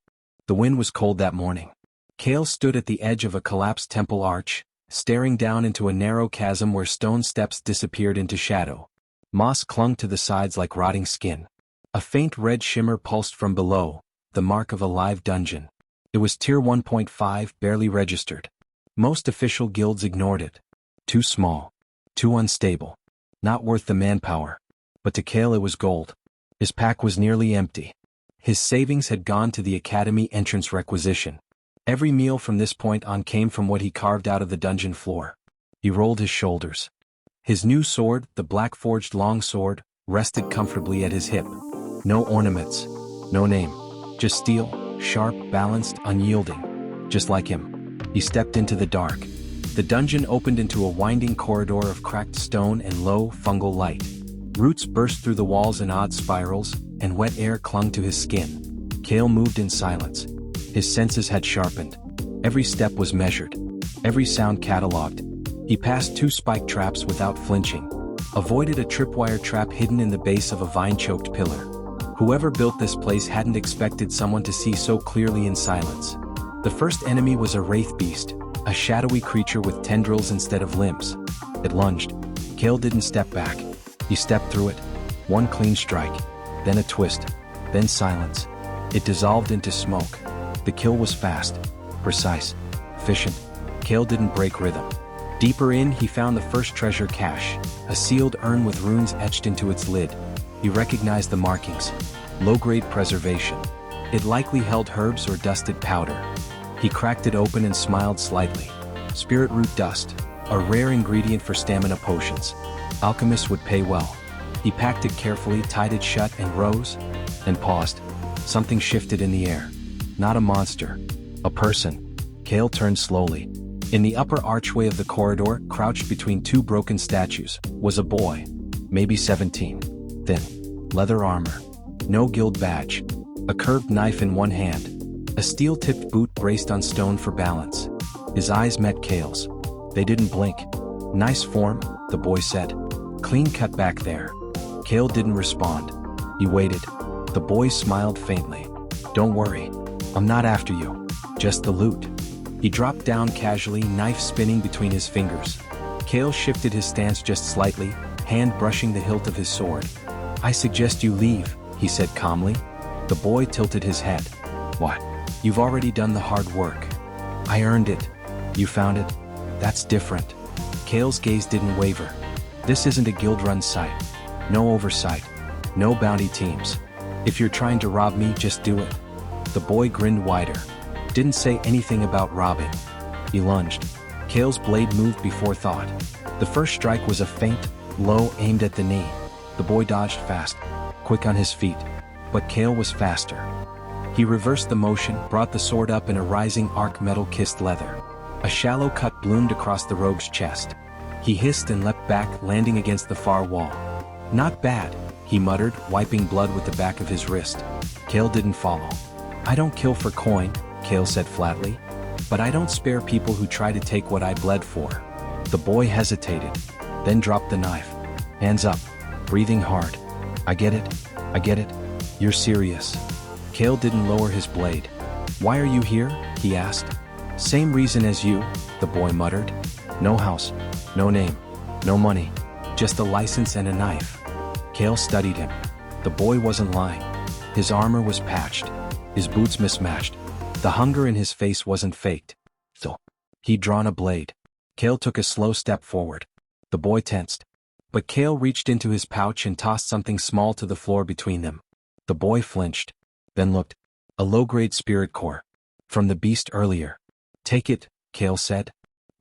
The wind was cold that morning. Kael stood at the edge of a collapsed temple arch, staring down into a narrow chasm where stone steps disappeared into shadow. Moss clung to the sides like rotting skin. A faint red shimmer pulsed from below, the mark of a live dungeon. It was tier 1.5, barely registered. Most official guilds ignored it. Too small. Too unstable. Not worth the manpower. But to Kael it was gold. His pack was nearly empty. His savings had gone to the academy entrance requisition. Every meal from this point on came from what he carved out of the dungeon floor. He rolled his shoulders. His new sword, the black-forged longsword, rested comfortably at his hip. No ornaments. No name. Just steel, sharp, balanced, unyielding. Just like him. He stepped into the dark. The dungeon opened into a winding corridor of cracked stone and low, fungal light. Roots burst through the walls in odd spirals, and wet air clung to his skin. Kael moved in silence. His senses had sharpened. Every step was measured. Every sound catalogued. He passed 2 spike traps without flinching. Avoided a tripwire trap hidden in the base of a vine-choked pillar. Whoever built this place hadn't expected someone to see so clearly in silence. The first enemy was a wraith beast, a shadowy creature with tendrils instead of limbs. It lunged. Kael didn't step back. He stepped through it. One clean strike. Then a twist. Then silence. It dissolved into smoke. The kill was fast. Precise. Efficient. Kael didn't break rhythm. Deeper in, he found the first treasure cache, a sealed urn with runes etched into its lid. He recognized the markings. Low-grade preservation. It likely held herbs or dusted powder. He cracked it open and smiled slightly. Spirit root dust, a rare ingredient for stamina potions. Alchemists would pay well. He packed it carefully, tied it shut, and rose, and paused. Something shifted in the air. Not a monster. A person. Kael turned slowly. In the upper archway of the corridor, crouched between 2 broken statues, was a boy. Maybe 17. Thin. Leather armor. No guild badge. A curved knife in one hand. A steel-tipped boot braced on stone for balance. His eyes met Kael's. They didn't blink. Nice form, the boy said. Clean cut back there. Kael didn't respond. He waited. The boy smiled faintly. Don't worry. I'm not after you. Just the loot. He dropped down casually, knife spinning between his fingers. Kael shifted his stance just slightly, hand brushing the hilt of his sword. I suggest you leave, he said calmly. The boy tilted his head. What? You've already done the hard work. I earned it. You found it? That's different. Kael's gaze didn't waver. This isn't a guild-run site. No oversight. No bounty teams. If you're trying to rob me, just do it. The boy grinned wider. Didn't say anything about robbing. He lunged. Kael's blade moved before thought. The first strike was a feint, low, aimed at the knee. The boy dodged fast, quick on his feet. But Kael was faster. He reversed the motion, brought the sword up in a rising arc, metal-kissed leather. A shallow cut bloomed across the rogue's chest. He hissed and leapt back, landing against the far wall. Not bad, he muttered, wiping blood with the back of his wrist. Kael didn't follow. I don't kill for coin, Kael said flatly. But I don't spare people who try to take what I bled for. The boy hesitated, then dropped the knife. Hands up, breathing hard. I get it. You're serious. Kael didn't lower his blade. Why are you here? He asked. Same reason as you, the boy muttered. No house, no name, no money, just a license and a knife. Kael studied him. The boy wasn't lying. His armor was patched, his boots mismatched. The hunger in his face wasn't faked. So, he'd drawn a blade. Kael took a slow step forward. The boy tensed. But Kael reached into his pouch and tossed something small to the floor between them. The boy flinched, then looked. A low-grade spirit core. From the beast earlier. Take it, Kael said.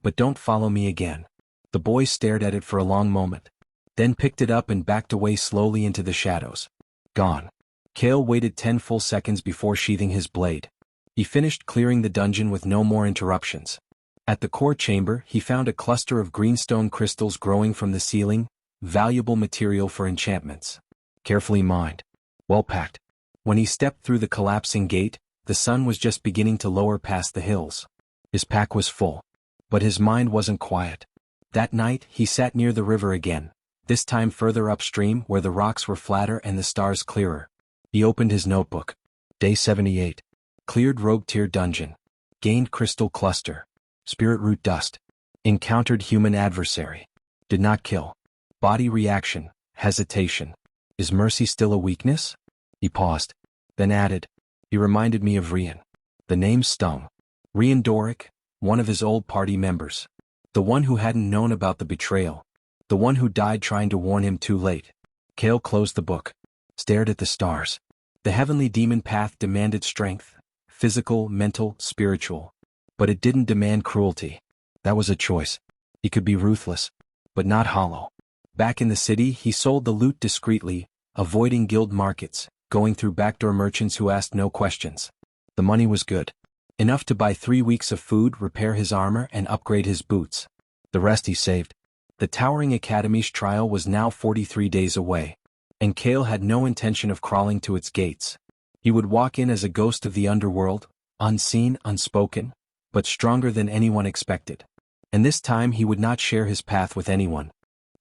But don't follow me again. The boy stared at it for a long moment. Then picked it up and backed away slowly into the shadows. Gone. Kael waited 10 full seconds before sheathing his blade. He finished clearing the dungeon with no more interruptions. At the core chamber, he found a cluster of greenstone crystals growing from the ceiling, valuable material for enchantments. carefully mined, well packed. When he stepped through the collapsing gate, the sun was just beginning to lower past the hills. His pack was full, but his mind wasn't quiet. That night, he sat near the river again, this time further upstream where the rocks were flatter and the stars clearer. He opened his notebook. Day 78. Cleared rogue tier dungeon. Gained crystal cluster. Spirit root dust. Encountered human adversary. Did not kill. Body reaction. Hesitation. Is mercy still a weakness? He paused, then added, he reminded me of Rian. The name stung. Rian Doric, one of his old party members. The one who hadn't known about the betrayal. The one who died trying to warn him too late. Kael closed the book, stared at the stars. The heavenly demon path demanded strength, physical, mental, spiritual. But it didn't demand cruelty. That was a choice. He could be ruthless, but not hollow. Back in the city, he sold the loot discreetly, avoiding guild markets, going through backdoor merchants who asked no questions. The money was good. Enough to buy 3 weeks of food, repair his armor, and upgrade his boots. The rest he saved. The Towering Academy's trial was now 43 days away, and Kael had no intention of crawling to its gates. He would walk in as a ghost of the underworld, unseen, unspoken, but stronger than anyone expected. And this time he would not share his path with anyone.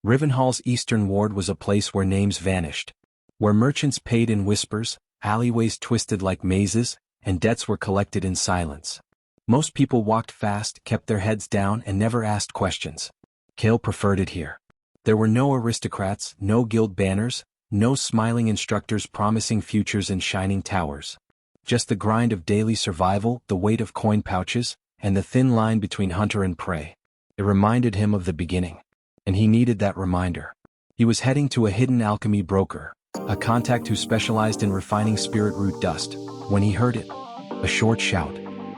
Rivenhall's eastern ward was a place where names vanished, where merchants paid in whispers, alleyways twisted like mazes, and debts were collected in silence. Most people walked fast, kept their heads down, and never asked questions. Kael preferred it here. There were no aristocrats, no guild banners, no smiling instructors promising futures in shining towers. Just the grind of daily survival, the weight of coin pouches, and the thin line between hunter and prey. It reminded him of the beginning, and he needed that reminder. He was heading to a hidden alchemy broker, a contact who specialized in refining spirit root dust, when he heard it. A short shout,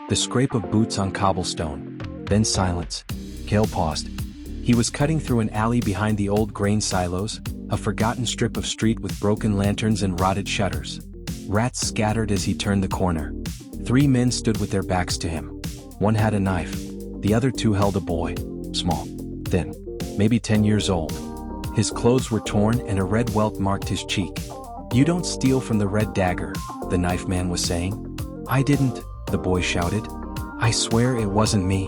the scrape of boots on cobblestone, then silence. Kael paused. He was cutting through an alley behind the old grain silos, a forgotten strip of street with broken lanterns and rotted shutters. Rats scattered as he turned the corner. 3 men stood with their backs to him. One had a knife. The other 2 held a boy, small, thin, maybe 10 years old. His clothes were torn and a red welt marked his cheek. "You don't steal from the red dagger," the knife man was saying. "I didn't," the boy shouted. "I swear it wasn't me."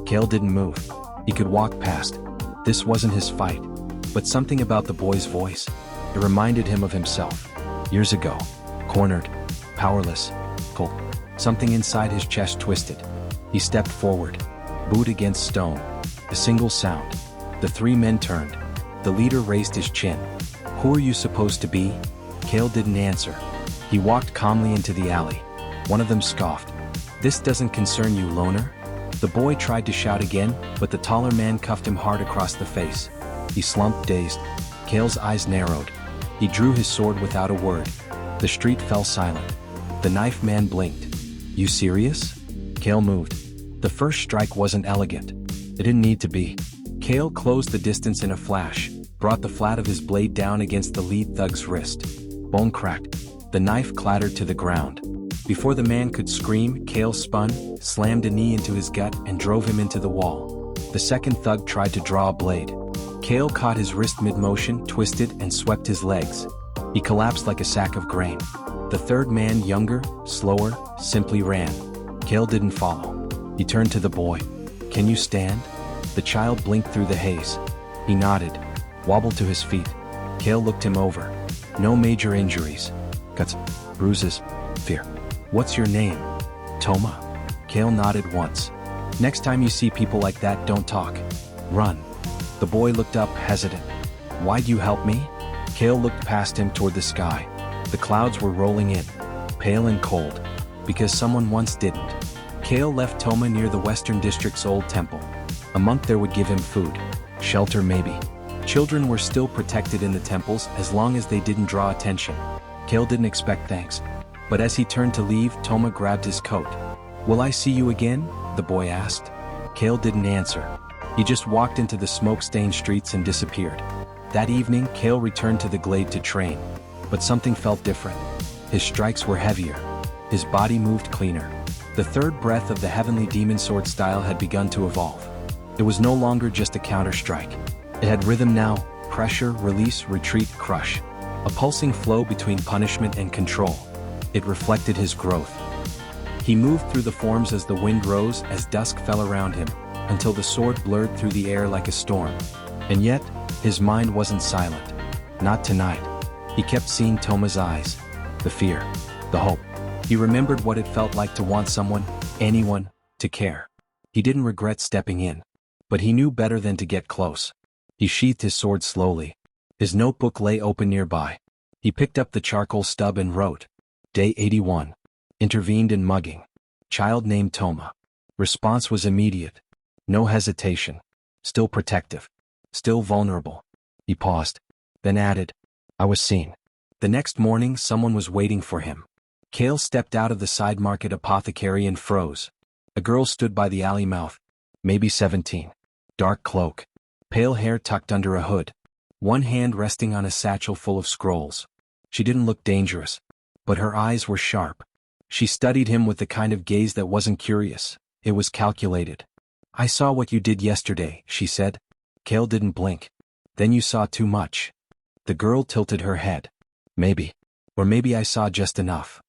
Kael didn't move. He could walk past. This wasn't his fight. But something about the boy's voice, it reminded him of himself. Years ago, cornered, powerless, cold. Something inside his chest twisted. He stepped forward, boot against stone. A single sound. The 3 men turned. The leader raised his chin. "Who are you supposed to be?" Kael didn't answer. He walked calmly into the alley. One of them scoffed. "This doesn't concern you, loner." The boy tried to shout again, but the taller man cuffed him hard across the face. He slumped, dazed. Kael's eyes narrowed. He drew his sword without a word. The street fell silent. The knife man blinked. "You serious?" Kael moved. The first strike wasn't elegant. It didn't need to be. Kael closed the distance in a flash, brought the flat of his blade down against the lead thug's wrist. Bone cracked. The knife clattered to the ground. Before the man could scream, Kael spun, slammed a knee into his gut, and drove him into the wall. The second thug tried to draw a blade. Kael caught his wrist mid-motion, twisted, and swept his legs. He collapsed like a sack of grain. The third man, younger, slower, simply ran. Kael didn't follow. He turned to the boy. "Can you stand?" The child blinked through the haze. He nodded, wobbled to his feet. Kael looked him over. No major injuries. Cuts, bruises, fear. "What's your name?" "Toma." Kael nodded once. "Next time you see people like that, don't talk. Run." The boy looked up, hesitant. "Why'd you help me?" Kael looked past him toward the sky. The clouds were rolling in, pale and cold. Because someone once didn't. Kael left Toma near the Western District's old temple. A monk there would give him food. Shelter maybe. Children were still protected in the temples as long as they didn't draw attention. Kael didn't expect thanks. But as he turned to leave, Toma grabbed his coat. "Will I see you again?" the boy asked. Kael didn't answer. He just walked into the smoke-stained streets and disappeared. That evening, Kael returned to the glade to train. But something felt different. His strikes were heavier. His body moved cleaner. The third breath of the heavenly demon sword style had begun to evolve. It was no longer just a counter-strike. It had rhythm now: pressure, release, retreat, crush. a pulsing flow between punishment and control. It reflected his growth. He moved through the forms as the wind rose, as dusk fell around him, until the sword blurred through the air like a storm. And yet, his mind wasn't silent. Not tonight. He kept seeing Toma's eyes. The fear. The hope. He remembered what it felt like to want someone, anyone, to care. He didn't regret stepping in. But he knew better than to get close. He sheathed his sword slowly. His notebook lay open nearby. He picked up the charcoal stub and wrote. Day 81. Intervened in mugging. Child named Toma. Response was immediate. No hesitation. Still protective. Still vulnerable. He paused. Then added. I was seen. The next morning someone was waiting for him. Kael stepped out of the side market apothecary and froze. A girl stood by the alley mouth. Maybe 17. Dark cloak. Pale hair tucked under a hood. One hand resting on a satchel full of scrolls. She didn't look dangerous. But her eyes were sharp. She studied him with the kind of gaze that wasn't curious. It was calculated. I saw what you did yesterday, she said. Kael didn't blink. Then you saw too much. The girl tilted her head. Maybe. Or maybe I saw just enough.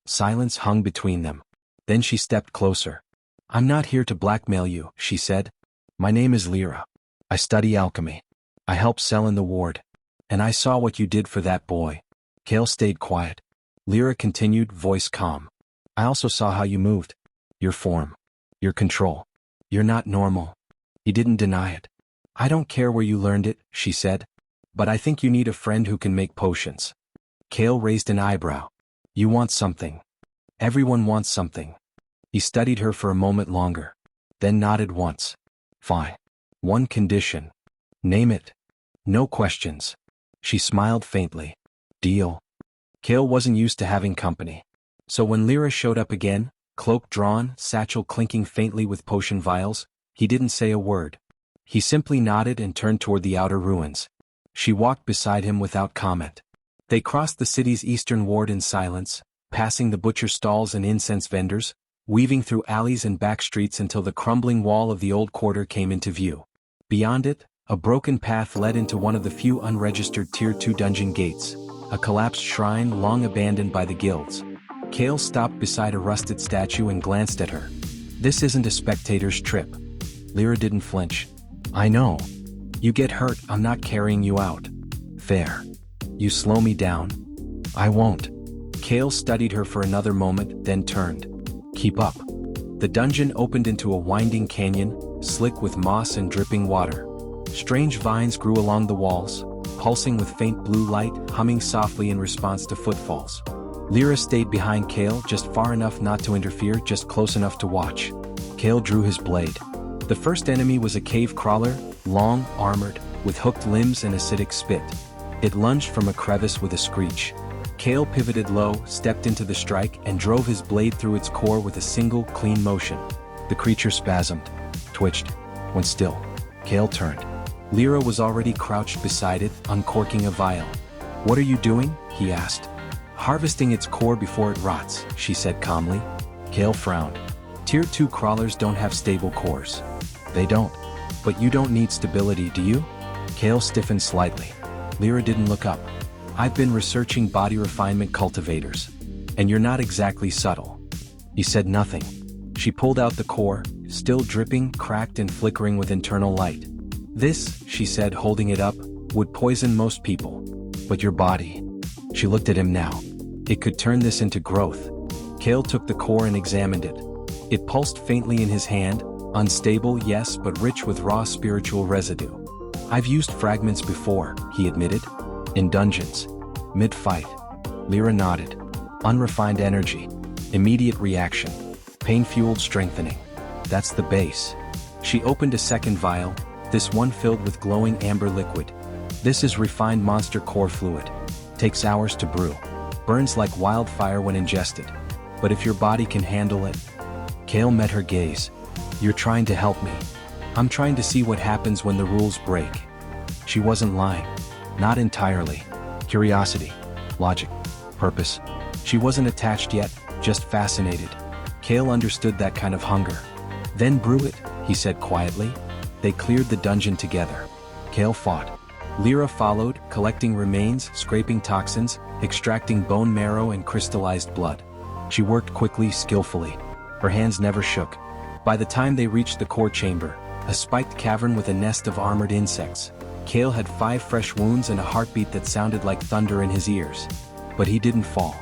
Silence hung between them. Then she stepped closer. I'm not here to blackmail you, she said. My name is Lyra. I study alchemy. I help sell in the ward. And I saw what you did for that boy. Kael stayed quiet. Lyra continued, voice calm. I also saw how you moved. Your form. Your control. You're not normal. He didn't deny it. I don't care where you learned it, she said. But I think you need a friend who can make potions. Kael raised an eyebrow. You want something. Everyone wants something. He studied her for a moment longer. Then nodded once. Fine. One condition. Name it. No questions. She smiled faintly. Deal. Kael wasn't used to having company. So when Lyra showed up again, cloak drawn, satchel clinking faintly with potion vials, he didn't say a word. He simply nodded and turned toward the outer ruins. She walked beside him without comment. They crossed the city's eastern ward in silence, passing the butcher stalls and incense vendors, weaving through alleys and back streets until the crumbling wall of the old quarter came into view. Beyond it, a broken path led into one of the few unregistered Tier 2 dungeon gates, a collapsed shrine long abandoned by the guilds. Kael stopped beside a rusted statue and glanced at her. This isn't a spectator's trip. Lyra didn't flinch. I know. You get hurt, I'm not carrying you out. Fair. You slow me down? I won't. Kael studied her for another moment, then turned. Keep up. The dungeon opened into a winding canyon, slick with moss and dripping water. Strange vines grew along the walls, pulsing with faint blue light, humming softly in response to footfalls. Lyra stayed behind Kael, just far enough not to interfere, just close enough to watch. Kael drew his blade. The first enemy was a cave crawler, long, armored, with hooked limbs and acidic spit. It lunged from a crevice with a screech. Kael pivoted low, stepped into the strike, and drove his blade through its core with a single, clean motion. The creature spasmed, twitched, went still. Kael turned. Lyra was already crouched beside it, uncorking a vial. What are you doing? He asked. Harvesting its core before it rots, she said calmly. Kael frowned. Tier 2 crawlers don't have stable cores. They don't. But you don't need stability, do you? Kael stiffened slightly. Lyra didn't look up. I've been researching body refinement cultivators. And you're not exactly subtle. He said nothing. She pulled out the core, still dripping, cracked and flickering with internal light. This, she said, holding it up, would poison most people. But your body. She looked at him now. It could turn this into growth. Kael took the core and examined it. It pulsed faintly in his hand, unstable, yes, but rich with raw spiritual residue. I've used fragments before, he admitted. In dungeons. Mid-fight. Lyra nodded. Unrefined energy. Immediate reaction. Pain-fueled strengthening. That's the base. She opened a second vial, this one filled with glowing amber liquid. This is refined monster core fluid. Takes hours to brew. Burns like wildfire when ingested. But if your body can handle it... Kael met her gaze. You're trying to help me. I'm trying to see what happens when the rules break. She wasn't lying. Not entirely. Curiosity. Logic. Purpose. She wasn't attached yet, just fascinated. Kael understood that kind of hunger. Then brew it, he said quietly. They cleared the dungeon together. Kael fought. Lyra followed, collecting remains, scraping toxins, extracting bone marrow and crystallized blood. She worked quickly, skillfully. Her hands never shook. By the time they reached the core chamber, a spiked cavern with a nest of armored insects, Kael had 5 fresh wounds and a heartbeat that sounded like thunder in his ears. But he didn't fall.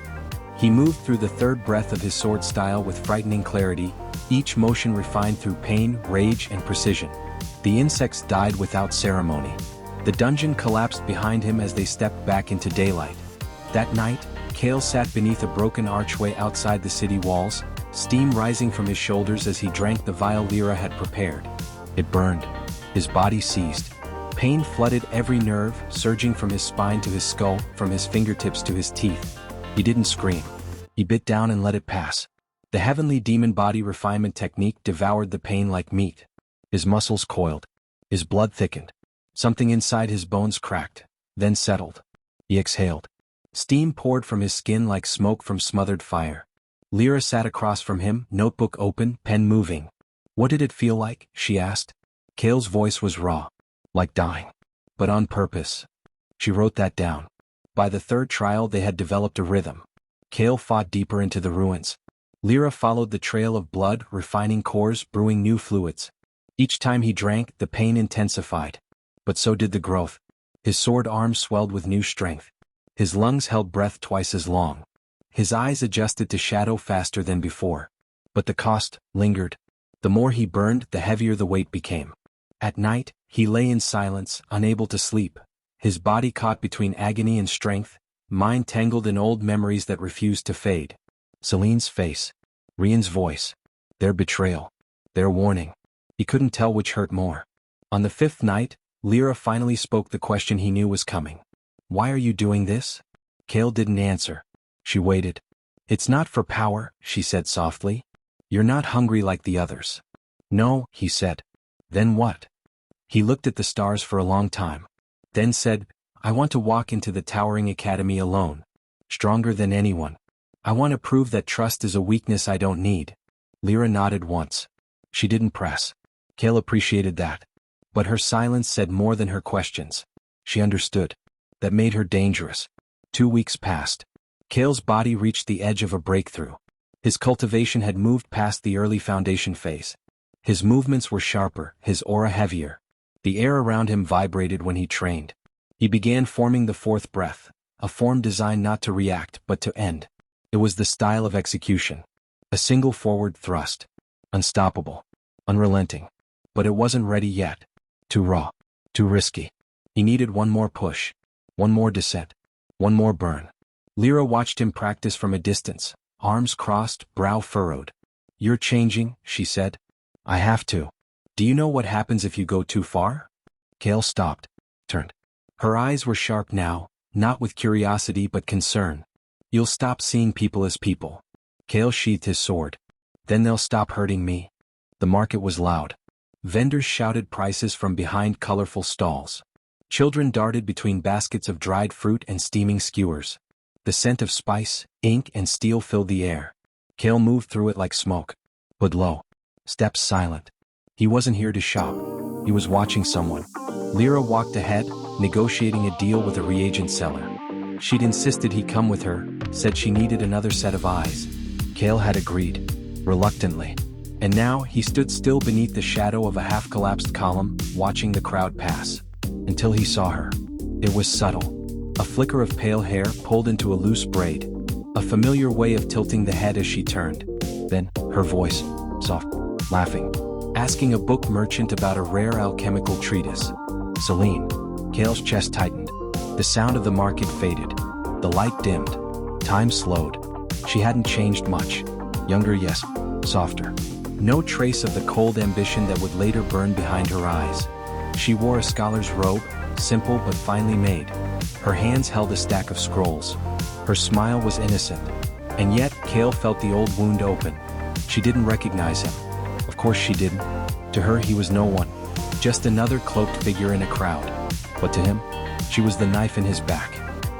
He moved through the third breath of his sword style with frightening clarity, each motion refined through pain, rage, and precision. The insects died without ceremony. The dungeon collapsed behind him as they stepped back into daylight. That night, Kael sat beneath a broken archway outside the city walls, steam rising from his shoulders as he drank the vial Lyra had prepared. It burned. His body seized. Pain flooded every nerve, surging from his spine to his skull, from his fingertips to his teeth. He didn't scream. He bit down and let it pass. The heavenly demon body refinement technique devoured the pain like meat. His muscles coiled. His blood thickened. Something inside his bones cracked, then settled. He exhaled. Steam poured from his skin like smoke from smothered fire. Lyra sat across from him, notebook open, pen moving. "What did it feel like?" she asked. Kael's voice was raw. "Like dying. But on purpose." She wrote that down. By the third trial they had developed a rhythm. Kael fought deeper into the ruins. Lyra followed the trail of blood, refining cores, brewing new fluids. Each time he drank, the pain intensified. But so did the growth. His sword arms swelled with new strength. His lungs held breath twice as long. His eyes adjusted to shadow faster than before. But the cost lingered. The more he burned, the heavier the weight became. At night, he lay in silence, unable to sleep. His body caught between agony and strength, mind tangled in old memories that refused to fade. Celine's face. Rian's voice. Their betrayal. Their warning. He couldn't tell which hurt more. On the 5th night, Lyra finally spoke the question he knew was coming. "Why are you doing this?" Kael didn't answer. She waited. "It's not for power," she said softly. "You're not hungry like the others." "No," he said. "Then what?" He looked at the stars for a long time. Then said, "I want to walk into the towering academy alone. Stronger than anyone. I want to prove that trust is a weakness I don't need." Lyra nodded once. She didn't press. Kael appreciated that. But her silence said more than her questions. She understood. That made her dangerous. 2 weeks passed. Kael's body reached the edge of a breakthrough. His cultivation had moved past the early foundation phase. His movements were sharper, his aura heavier. The air around him vibrated when he trained. He began forming the 4th breath, a form designed not to react but to end. It was the style of execution. A single forward thrust. Unstoppable. Unrelenting. But it wasn't ready yet. Too raw. Too risky. He needed one more push. One more descent. One more burn. Lyra watched him practice from a distance, arms crossed, brow furrowed. "You're changing," she said. "I have to. Do you know what happens if you go too far?" Kael stopped, turned. Her eyes were sharp now, not with curiosity but concern. "You'll stop seeing people as people." Kael sheathed his sword. "Then they'll stop hurting me." The market was loud. Vendors shouted prices from behind colorful stalls. Children darted between baskets of dried fruit and steaming skewers. The scent of spice, ink, and steel filled the air. Kael moved through it like smoke. But low. Steps silent. He wasn't here to shop. He was watching someone. Lyra walked ahead, negotiating a deal with a reagent seller. She'd insisted he come with her, said she needed another set of eyes. Kael had agreed. Reluctantly. And now he stood still beneath the shadow of a half-collapsed column, watching the crowd pass. Until he saw her. It was subtle. A flicker of pale hair pulled into a loose braid. A familiar way of tilting the head as she turned. Then, her voice, soft, laughing. Asking a book merchant about a rare alchemical treatise. "Celine." Kael's chest tightened. The sound of the market faded. The light dimmed. Time slowed. She hadn't changed much. Younger, yes. Softer. No trace of the cold ambition that would later burn behind her eyes. She wore a scholar's robe, simple but finely made. Her hands held a stack of scrolls. Her smile was innocent. And yet, Kael felt the old wound open. She didn't recognize him. Of course she didn't. To her he was no one. Just another cloaked figure in a crowd. But to him, she was the knife in his back.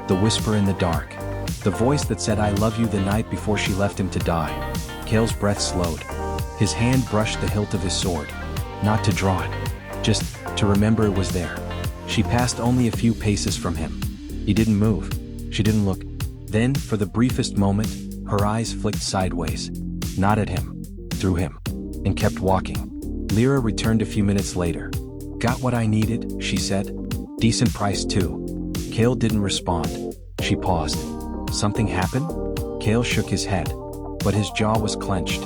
The whisper in the dark. The voice that said "I love you" the night before she left him to die. Kael's breath slowed. His hand brushed the hilt of his sword. Not to draw it. Just to remember it was there. She passed only a few paces from him. He didn't move. She didn't look. Then, for the briefest moment, her eyes flicked sideways. Not at him. Through him. And kept walking. Lyra returned a few minutes later. Got what I needed, she said. Decent price too. Kael didn't respond. She paused. Something happened? Kael shook his head. But his jaw was clenched.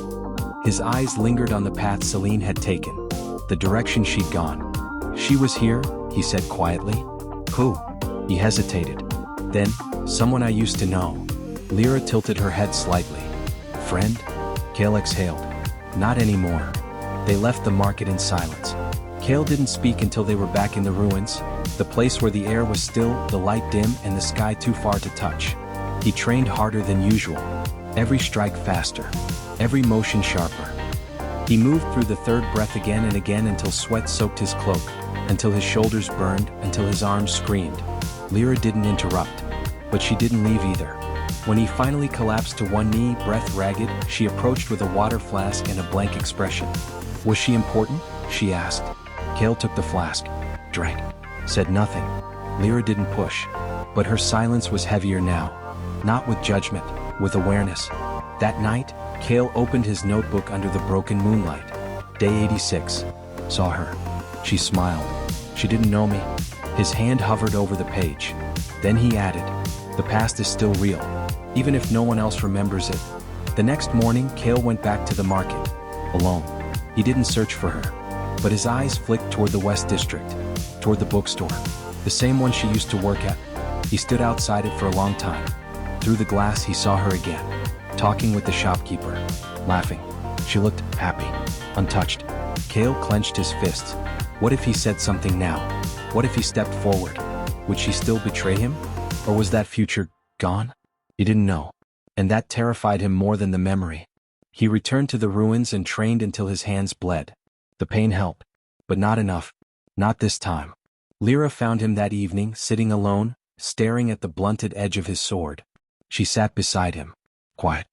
His eyes lingered on the path Celine had taken. The direction she'd gone. She was here, he said quietly. Who? He hesitated. Then, someone I used to know. Lyra tilted her head slightly. Friend? Kael exhaled. Not anymore. They left the market in silence. Kael didn't speak until they were back in the ruins, the place where the air was still, the light dim, and the sky too far to touch. He trained harder than usual. Every strike faster. Every motion sharper. He moved through the third breath again and again until sweat soaked his cloak, until his shoulders burned, until his arms screamed. Lyra didn't interrupt. But she didn't leave either. When he finally collapsed to one knee, breath ragged, she approached with a water flask and a blank expression. Was she important? She asked. Kael took the flask, drank, said nothing. Lyra didn't push. But her silence was heavier now. Not with judgment, with awareness. That night, Kael opened his notebook under the broken moonlight. Day 86. Saw her. She smiled. She didn't know me. His hand hovered over the page. Then he added, the past is still real, even if no one else remembers it. The next morning, Kael went back to the market. Alone. He didn't search for her. But his eyes flicked toward the West District. Toward the bookstore. The same one she used to work at. He stood outside it for a long time. Through the glass he saw her again. Talking with the shopkeeper. Laughing. She looked happy. Untouched. Kael clenched his fists. What if he said something now? What if he stepped forward? Would she still betray him? Or was that future gone? He didn't know. And that terrified him more than the memory. He returned to the ruins and trained until his hands bled. The pain helped. But not enough. Not this time. Lyra found him that evening, sitting alone, staring at the blunted edge of his sword. She sat beside him. Quiet.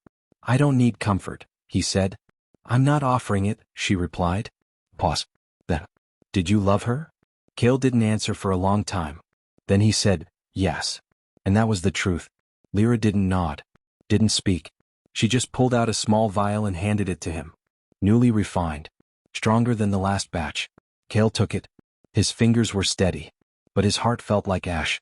I don't need comfort, he said. I'm not offering it, she replied. Pause. Then. Did you love her? Kael didn't answer for a long time. Then he said, yes. And that was the truth. Lyra didn't nod. Didn't speak. She just pulled out a small vial and handed it to him. Newly refined. Stronger than the last batch. Kael took it. His fingers were steady. But his heart felt like ash.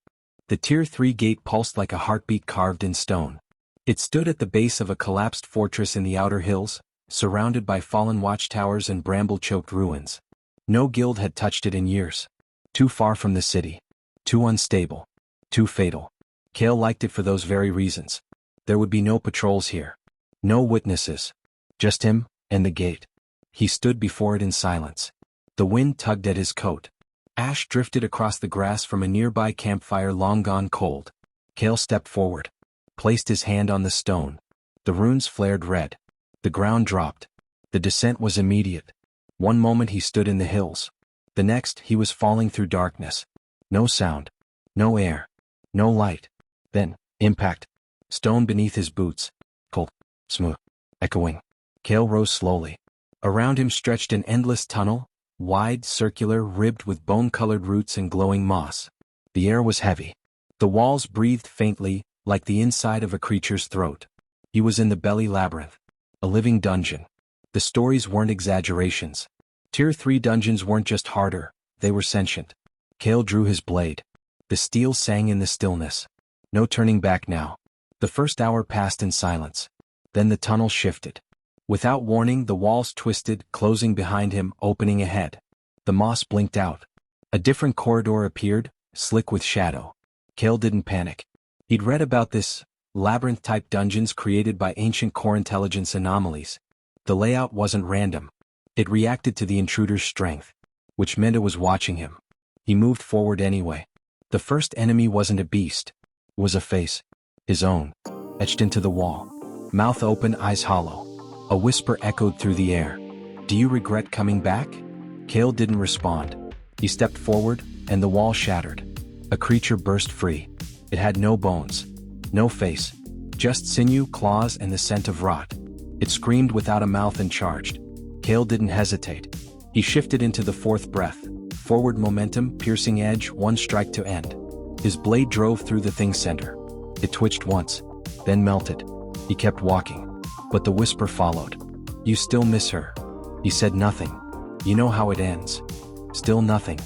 The Tier 3 gate pulsed like a heartbeat carved in stone. It stood at the base of a collapsed fortress in the outer hills, surrounded by fallen watchtowers and bramble-choked ruins. No guild had touched it in years. Too far from the city. Too unstable. Too fatal. Kael liked it for those very reasons. There would be no patrols here. No witnesses. Just him, and the gate. He stood before it in silence. The wind tugged at his coat. Ash drifted across the grass from a nearby campfire long gone cold. Kael stepped forward. Placed his hand on the stone. The runes flared red. The ground dropped. The descent was immediate. One moment he stood in the hills. The next he was falling through darkness. No sound. No air. No light. Then, impact. Stone beneath his boots. Cold. Smooth. Echoing. Kael rose slowly. Around him stretched an endless tunnel, wide, circular, ribbed with bone-colored roots and glowing moss. The air was heavy. The walls breathed faintly, like the inside of a creature's throat. He was in the belly labyrinth. A living dungeon. The stories weren't exaggerations. Tier 3 dungeons weren't just harder, they were sentient. Kael drew his blade. The steel sang in the stillness. No turning back now. The first hour passed in silence. Then the tunnel shifted. Without warning, the walls twisted, closing behind him, opening ahead. The moss blinked out. A different corridor appeared, slick with shadow. Kael didn't panic. He'd read about this, labyrinth-type dungeons created by ancient core intelligence anomalies. The layout wasn't random. It reacted to the intruder's strength, which meant it was watching him. He moved forward anyway. The first enemy wasn't a beast. It was a face. His own. Etched into the wall. Mouth open, eyes hollow. A whisper echoed through the air. Do you regret coming back? Kael didn't respond. He stepped forward, and the wall shattered. A creature burst free. It had no bones. No face. Just sinew, claws, and the scent of rot. It screamed without a mouth and charged. Kael didn't hesitate. He shifted into the fourth breath. forward momentum, piercing edge, one strike to end. His blade drove through the thing's center. It twitched once, then melted. He kept walking, but the whisper followed. "You still miss her." He said nothing. "You know how it ends." Still nothing.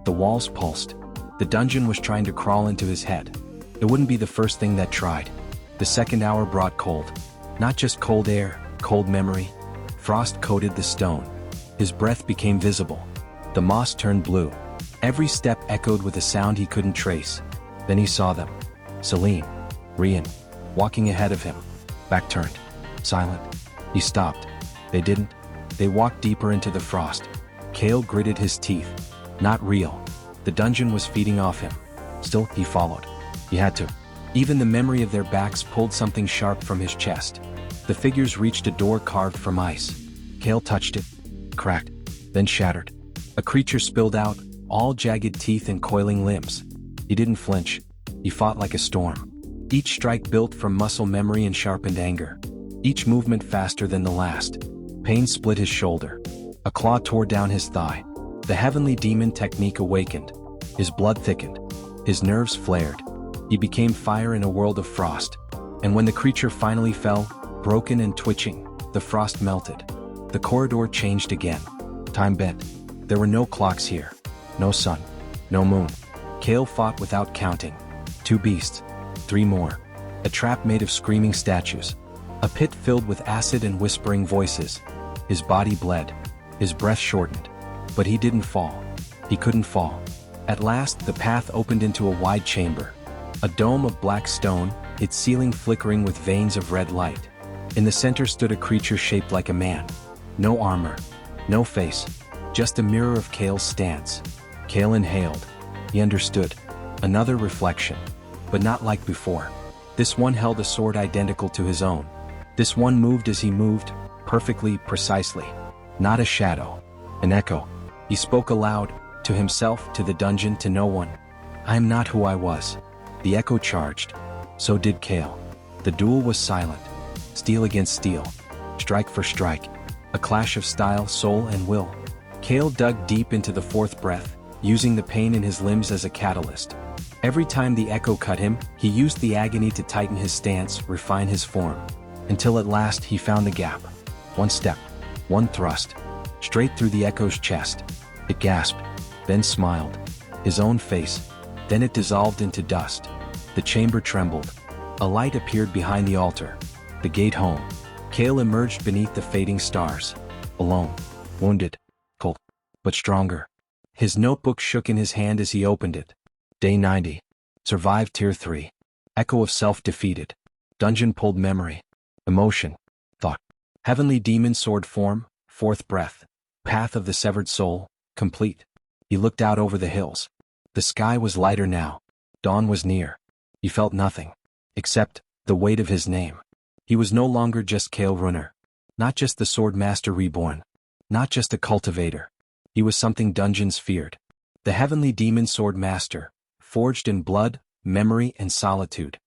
The walls pulsed. The dungeon was trying to crawl into his head. It wouldn't be the first thing that tried. The second hour brought cold. Not just cold air, cold memory. Frost coated the stone. His breath became visible. The moss turned blue. Every step echoed with a sound he couldn't trace. Then he saw them. Celine, Rian, walking ahead of him. Back turned. Silent. He stopped. They didn't. They walked deeper into the frost. Kael gritted his teeth. Not real. The dungeon was feeding off him. Still, he followed. He had to. Even the memory of their backs pulled something sharp from his chest. The figures reached a door carved from ice. Kael touched it. Cracked. Then shattered. A creature spilled out, all jagged teeth and coiling limbs. He didn't flinch. He fought like a storm. Each strike built from muscle memory and sharpened anger. Each movement faster than the last. Pain split his shoulder. A claw tore down his thigh. The heavenly demon technique awakened. His blood thickened. His nerves flared. He became fire in a world of frost. And when the creature finally fell, broken and twitching, the frost melted. The corridor changed again. Time bent. There were no clocks here. No sun. No moon. Kael fought without counting. 2 beasts. 3 more. A trap made of screaming statues. A pit filled with acid and whispering voices. His body bled. His breath shortened. But he didn't fall. He couldn't fall. At last, the path opened into a wide chamber. A dome of black stone, its ceiling flickering with veins of red light. In the center stood a creature shaped like a man. No armor. No face. Just a mirror of Kael's stance. Kael inhaled. He understood. Another reflection. But not like before. This one held a sword identical to his own. This one moved as he moved, perfectly, precisely. Not a shadow. An echo. He spoke aloud, to himself, to the dungeon, to no one. "I am not who I was." The echo charged. So did Kael. The duel was silent. Steel against steel. Strike for strike. A clash of style, soul, and will. Kael dug deep into the fourth breath, using the pain in his limbs as a catalyst. Every time the echo cut him, he used the agony to tighten his stance, refine his form. Until at last he found the gap. One step. One thrust. Straight through the echo's chest. It gasped. Then smiled. His own face. Then it dissolved into dust. The chamber trembled. A light appeared behind the altar. The gate home. Kael emerged beneath the fading stars. Alone. Wounded. Cold. But stronger. His notebook shook in his hand as he opened it. Day 90. Survived Tier 3. Echo of self defeated. Dungeon pulled memory. Emotion. Thought. Heavenly demon sword form. Fourth breath. Path of the severed soul. Complete. He looked out over the hills. The sky was lighter now. Dawn was near. He felt nothing. Except the weight of his name. He was no longer just Kael Runner. Not just the sword master reborn. Not just a cultivator. He was something dungeons feared. The heavenly demon sword master, forged in blood, memory, and solitude.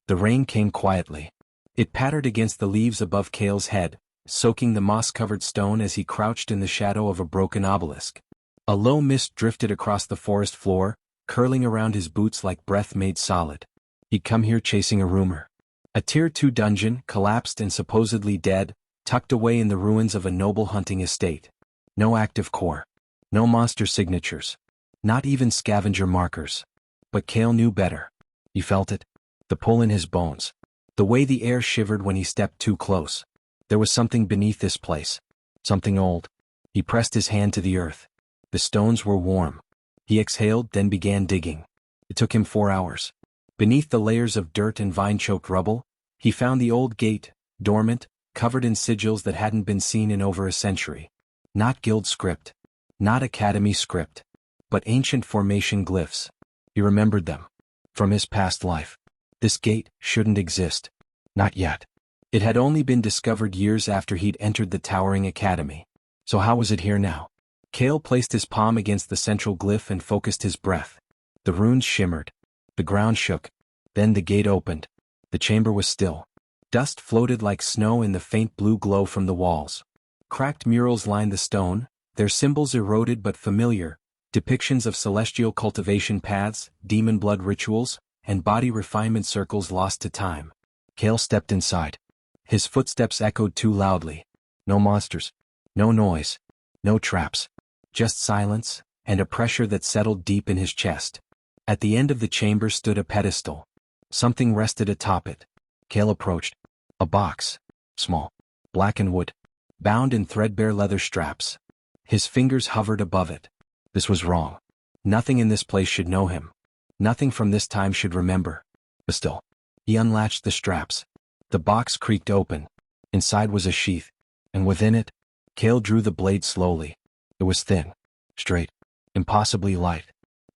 The rain came quietly. It pattered against the leaves above Kael's head, soaking the moss-covered stone as he crouched in the shadow of a broken obelisk. A low mist drifted across the forest floor, curling around his boots like breath made solid. He'd come here chasing a rumor. A Tier 2 dungeon, collapsed and supposedly dead, tucked away in the ruins of a noble hunting estate. No active core. No monster signatures. Not even scavenger markers. But Kael knew better. He felt it. The pull in his bones. The way the air shivered when he stepped too close. There was something beneath this place. Something old. He pressed his hand to the earth. The stones were warm. He exhaled, then began digging. It took him 4 hours. Beneath the layers of dirt and vine-choked rubble, he found the old gate, dormant, covered in sigils that hadn't been seen in over a century. Not guild script. Not academy script. But ancient formation glyphs. He remembered them. From his past life. This gate shouldn't exist. Not yet. It had only been discovered years after he'd entered the towering academy. So how was it here now? Kael placed his palm against the central glyph and focused his breath. The runes shimmered. The ground shook. Then the gate opened. The chamber was still. Dust floated like snow in the faint blue glow from the walls. Cracked murals lined the stone, their symbols eroded but familiar, Depictions of celestial cultivation paths, demon blood rituals, and body refinement circles lost to time. Kael stepped inside. His footsteps echoed too loudly. No monsters. No noise. No traps. Just silence, and a pressure that settled deep in his chest. At the end of the chamber stood a pedestal. Something rested atop it. Kael approached. A box. Small. Blackened wood. Bound in threadbare leather straps. His fingers hovered above it. This was wrong. Nothing in this place should know him. Nothing from this time should remember. But still. He unlatched the straps. The box creaked open. Inside was a sheath. And within it, Kael drew the blade slowly. It was thin. Straight. Impossibly light.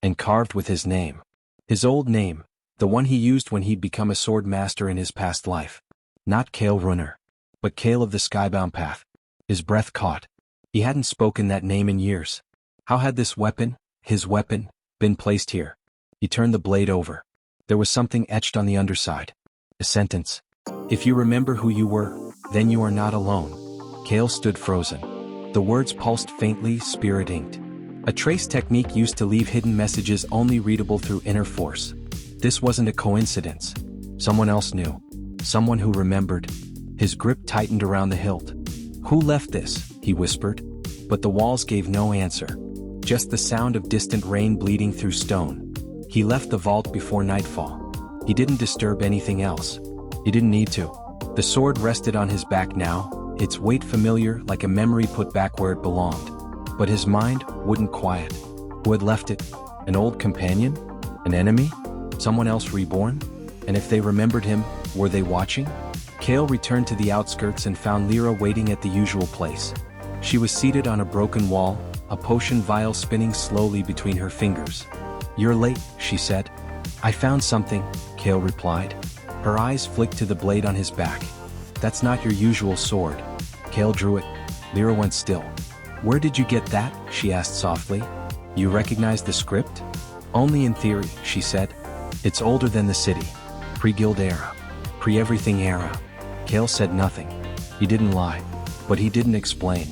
And carved with his name. His old name, the one he used when he'd become a sword master in his past life. Not Kael Runner, but Kael of the Skybound Path. His breath caught. He hadn't spoken that name in years. How had this weapon, his weapon, been placed here? He turned the blade over. There was something etched on the underside. A sentence. If you remember who you were, then you are not alone. Kael stood frozen. The words pulsed faintly, spirit-inked. A trace technique used to leave hidden messages only readable through inner force. This wasn't a coincidence. Someone else knew. Someone who remembered. His grip tightened around the hilt. Who left this? He whispered. But the walls gave no answer. Just the sound of distant rain bleeding through stone. He left the vault before nightfall. He didn't disturb anything else. He didn't need to. The sword rested on his back now, its weight familiar like a memory put back where it belonged. But his mind wouldn't quiet. Who had left it? An old companion? An enemy? Someone else reborn? And if they remembered him, were they watching? Kael returned to the outskirts and found Lyra waiting at the usual place. She was seated on a broken wall, a potion vial spinning slowly between her fingers. "You're late," she said. "I found something," Kael replied. Her eyes flicked to the blade on his back. "That's not your usual sword." Kael drew it. Lyra went still. "Where did you get that?" she asked softly. "You recognize the script?" "Only in theory," she said. "It's older than the city. Pre-guild era. Pre-everything era." Kael said nothing. He didn't lie. But he didn't explain.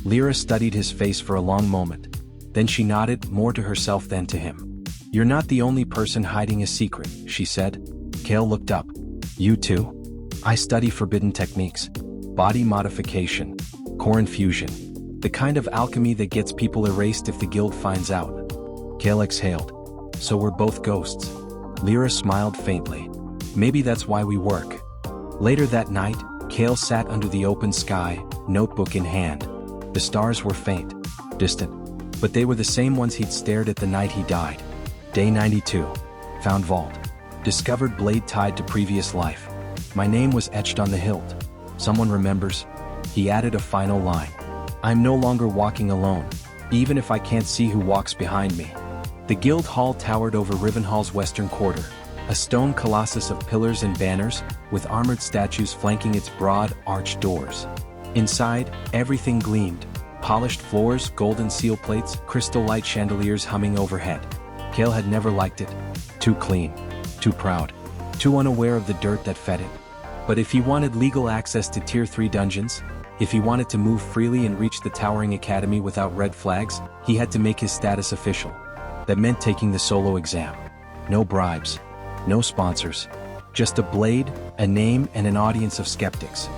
Lyra studied his face for a long moment. Then she nodded, more to herself than to him. "You're not the only person hiding a secret," she said. Kael looked up. "You too?" "I study forbidden techniques. Body modification. Core infusion. The kind of alchemy that gets people erased if the guild finds out." Kael exhaled. "So we're both ghosts." Lyra smiled faintly. "Maybe that's why we work." Later that night, Kael sat under the open sky, notebook in hand. The stars were faint, distant, but they were the same ones he'd stared at the night he died. Day 92. Found vault. Discovered blade tied to previous life. My name was etched on the hilt. Someone remembers. He added a final line. "I'm no longer walking alone, even if I can't see who walks behind me." The guild hall towered over Rivenhall's western quarter, a stone colossus of pillars and banners, with armored statues flanking its broad, arched doors. Inside, everything gleamed. Polished floors, golden seal plates, crystal light chandeliers humming overhead. Kael had never liked it. Too clean. Too proud. Too unaware of the dirt that fed it. But if he wanted legal access to Tier 3 dungeons, if he wanted to move freely and reach the towering academy without red flags, he had to make his status official. That meant taking the solo exam. No bribes. No sponsors. Just a blade, a name, and an audience of skeptics.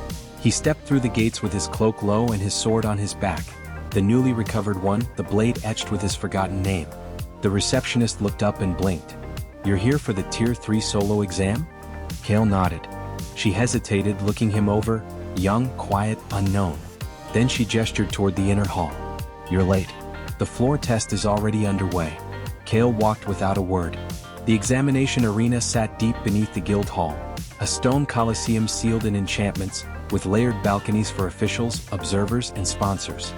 He stepped through the gates with his cloak low and his sword on his back. The newly recovered one, the blade etched with his forgotten name. The receptionist looked up and blinked. "You're here for the Tier 3 solo exam?" Kael nodded. She hesitated, looking him over, young, quiet, unknown. Then she gestured toward the inner hall. "You're late. The floor test is already underway." Kael walked without a word. The examination arena sat deep beneath the guild hall, a stone coliseum sealed in enchantments, with layered balconies for officials, observers, and sponsors.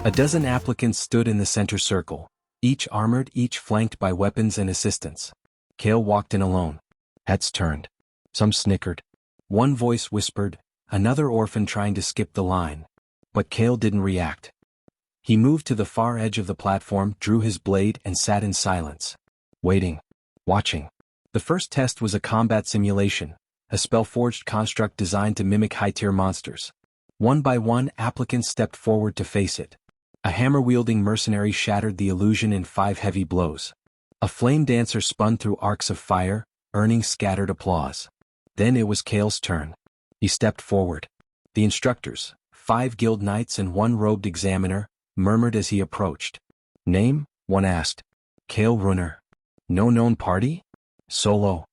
A dozen applicants stood in the center circle, each armored, each flanked by weapons and assistants. Kael walked in alone. Heads turned. Some snickered. One voice whispered, "Another orphan trying to skip the line." But Kael didn't react. He moved to the far edge of the platform, drew his blade, and sat in silence. Waiting. Watching. The first test was a combat simulation, a spell-forged construct designed to mimic high-tier monsters. One by one, applicants stepped forward to face it. A hammer-wielding mercenary shattered the illusion in 5 heavy blows. A flame dancer spun through arcs of fire, earning scattered applause. Then it was Kael's turn. He stepped forward. The instructors, 5 guild knights and 1 robed examiner, murmured as he approached. Name? One asked. Kael Runner. No known party? Solo.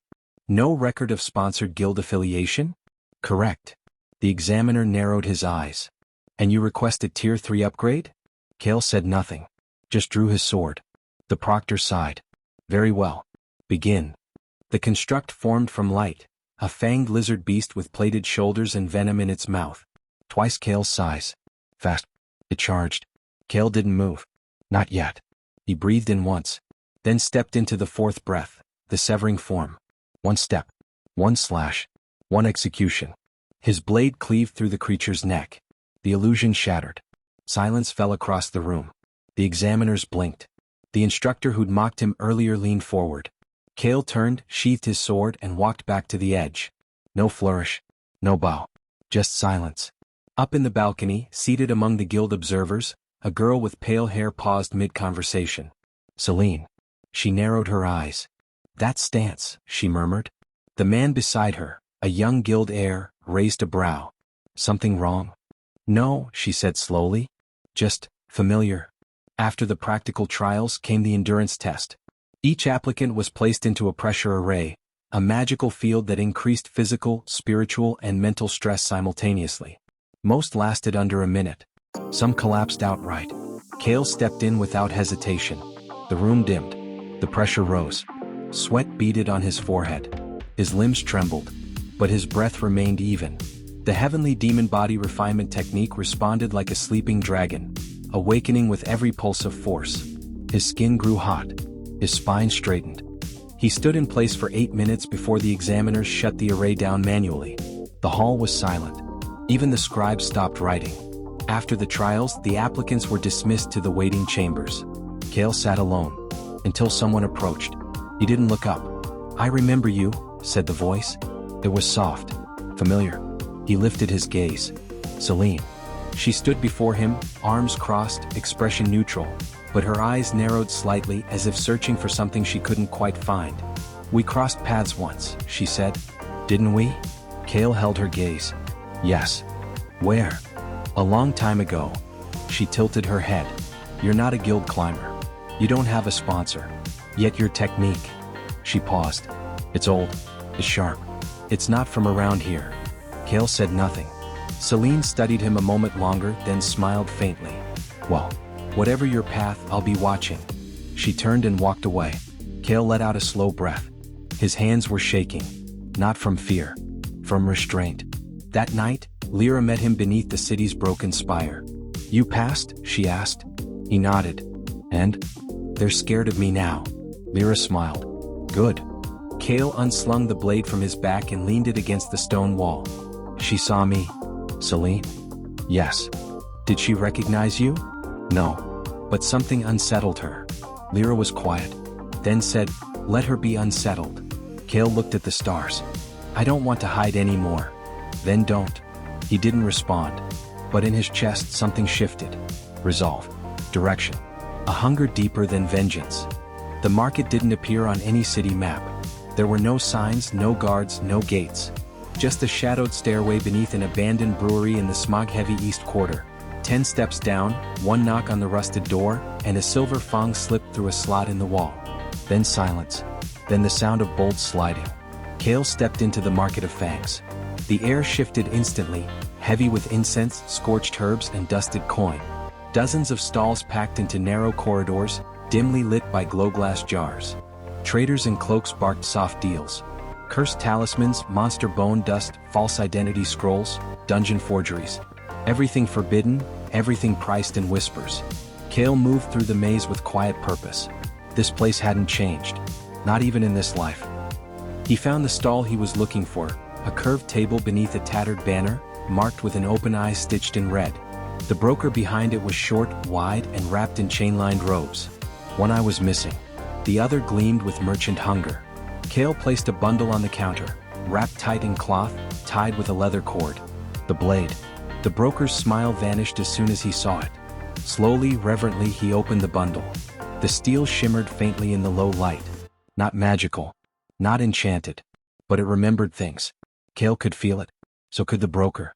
No record of sponsored guild affiliation? Correct. The examiner narrowed his eyes. And you requested tier 3 upgrade? Kael said nothing. Just drew his sword. The proctor sighed. Very well. Begin. The construct formed from light, a fanged lizard beast with plated shoulders and venom in its mouth. Twice Kael's size. Fast. It charged. Kael didn't move. Not yet. He breathed in once, then stepped into the 4th breath, the severing form. 1 step. 1 slash. 1 execution. His blade cleaved through the creature's neck. The illusion shattered. Silence fell across the room. The examiners blinked. The instructor who'd mocked him earlier leaned forward. Kael turned, sheathed his sword, and walked back to the edge. No flourish. No bow. Just silence. Up in the balcony, seated among the guild observers, a girl with pale hair paused mid-conversation. Celine. She narrowed her eyes. That stance, she murmured. The man beside her, a young guild heir, raised a brow. Something wrong? No, she said slowly. Just familiar. After the practical trials came the endurance test. Each applicant was placed into a pressure array, a magical field that increased physical, spiritual, and mental stress simultaneously. Most lasted under a minute. Some collapsed outright. Kael stepped in without hesitation. The room dimmed. The pressure rose. Sweat beaded on his forehead. His limbs trembled. But his breath remained even. The heavenly demon body refinement technique responded like a sleeping dragon, awakening with every pulse of force. His skin grew hot. His spine straightened. He stood in place for 8 minutes before the examiners shut the array down manually. The hall was silent. Even the scribes stopped writing. After the trials, the applicants were dismissed to the waiting chambers. Kael sat alone, until someone approached. He didn't look up. I remember you, said the voice. It was soft, familiar. He lifted his gaze. Celine. She stood before him, arms crossed, expression neutral, but her eyes narrowed slightly as if searching for something she couldn't quite find. We crossed paths once, she said. Didn't we? Kael held her gaze. Yes. Where? A long time ago. She tilted her head. You're not a guild climber. You don't have a sponsor. Yet your technique. She paused. It's old. It's sharp. It's not from around here. Kael said nothing. Celine studied him a moment longer, then smiled faintly. Well, whatever your path, I'll be watching. She turned and walked away. Kael let out a slow breath. His hands were shaking. Not from fear. From restraint. That night, Lyra met him beneath the city's broken spire. You passed? She asked. He nodded. And? They're scared of me now. Lyra smiled. Good. Kael unslung the blade from his back and leaned it against the stone wall. She saw me. Celine? Yes. Did she recognize you? No. But something unsettled her. Lyra was quiet. Then said, let her be unsettled. Kael looked at the stars. I don't want to hide anymore. Then don't. He didn't respond. But in his chest something shifted. Resolve. Direction. A hunger deeper than vengeance. The market didn't appear on any city map. There were no signs, no guards, no gates. Just a shadowed stairway beneath an abandoned brewery in the smog-heavy East Quarter. 10 steps down, 1 knock on the rusted door, and a silver fang slipped through a slot in the wall. Then silence. Then the sound of bolts sliding. Kael stepped into the market of fangs. The air shifted instantly, heavy with incense, scorched herbs, and dusted coin. Dozens of stalls packed into narrow corridors, dimly lit by glow-glass jars. Traders in cloaks barked soft deals. Cursed talismans, monster bone dust, false identity scrolls, dungeon forgeries. Everything forbidden, everything priced in whispers. Kael moved through the maze with quiet purpose. This place hadn't changed. Not even in this life. He found the stall he was looking for, a curved table beneath a tattered banner, marked with an open eye stitched in red. The broker behind it was short, wide, and wrapped in chain-lined robes. One eye was missing. The other gleamed with merchant hunger. Kael placed a bundle on the counter, wrapped tight in cloth, tied with a leather cord. The blade. The broker's smile vanished as soon as he saw it. Slowly, reverently, he opened the bundle. The steel shimmered faintly in the low light. Not magical. Not enchanted. But it remembered things. Kael could feel it. So could the broker.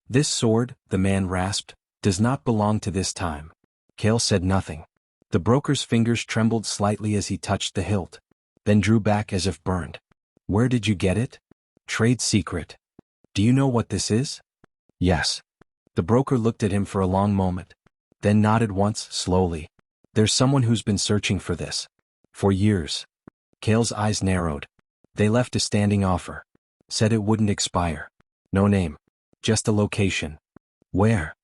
This sword, the man rasped, does not belong to this time. Kael said nothing. The broker's fingers trembled slightly as he touched the hilt, then drew back as if burned. Where did you get it? Trade secret. Do you know what this is? Yes. The broker looked at him for a long moment, then nodded once, slowly. There's someone who's been searching for this. For years. Kael's eyes narrowed. They left a standing offer. Said it wouldn't expire. No name. Just a location. Where?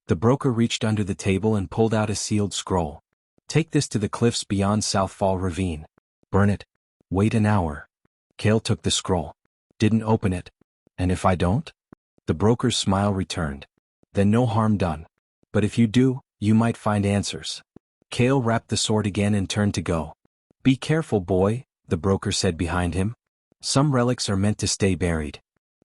The broker reached under the table and pulled out a sealed scroll. Take this to the cliffs beyond Southfall Ravine. Burn it. Wait an hour. Kael took the scroll. Didn't open it. And if I don't? The broker's smile returned. Then no harm done. But if you do, you might find answers. Kael wrapped the sword again and turned to go. Be careful, boy, the broker said behind him. Some relics are meant to stay buried.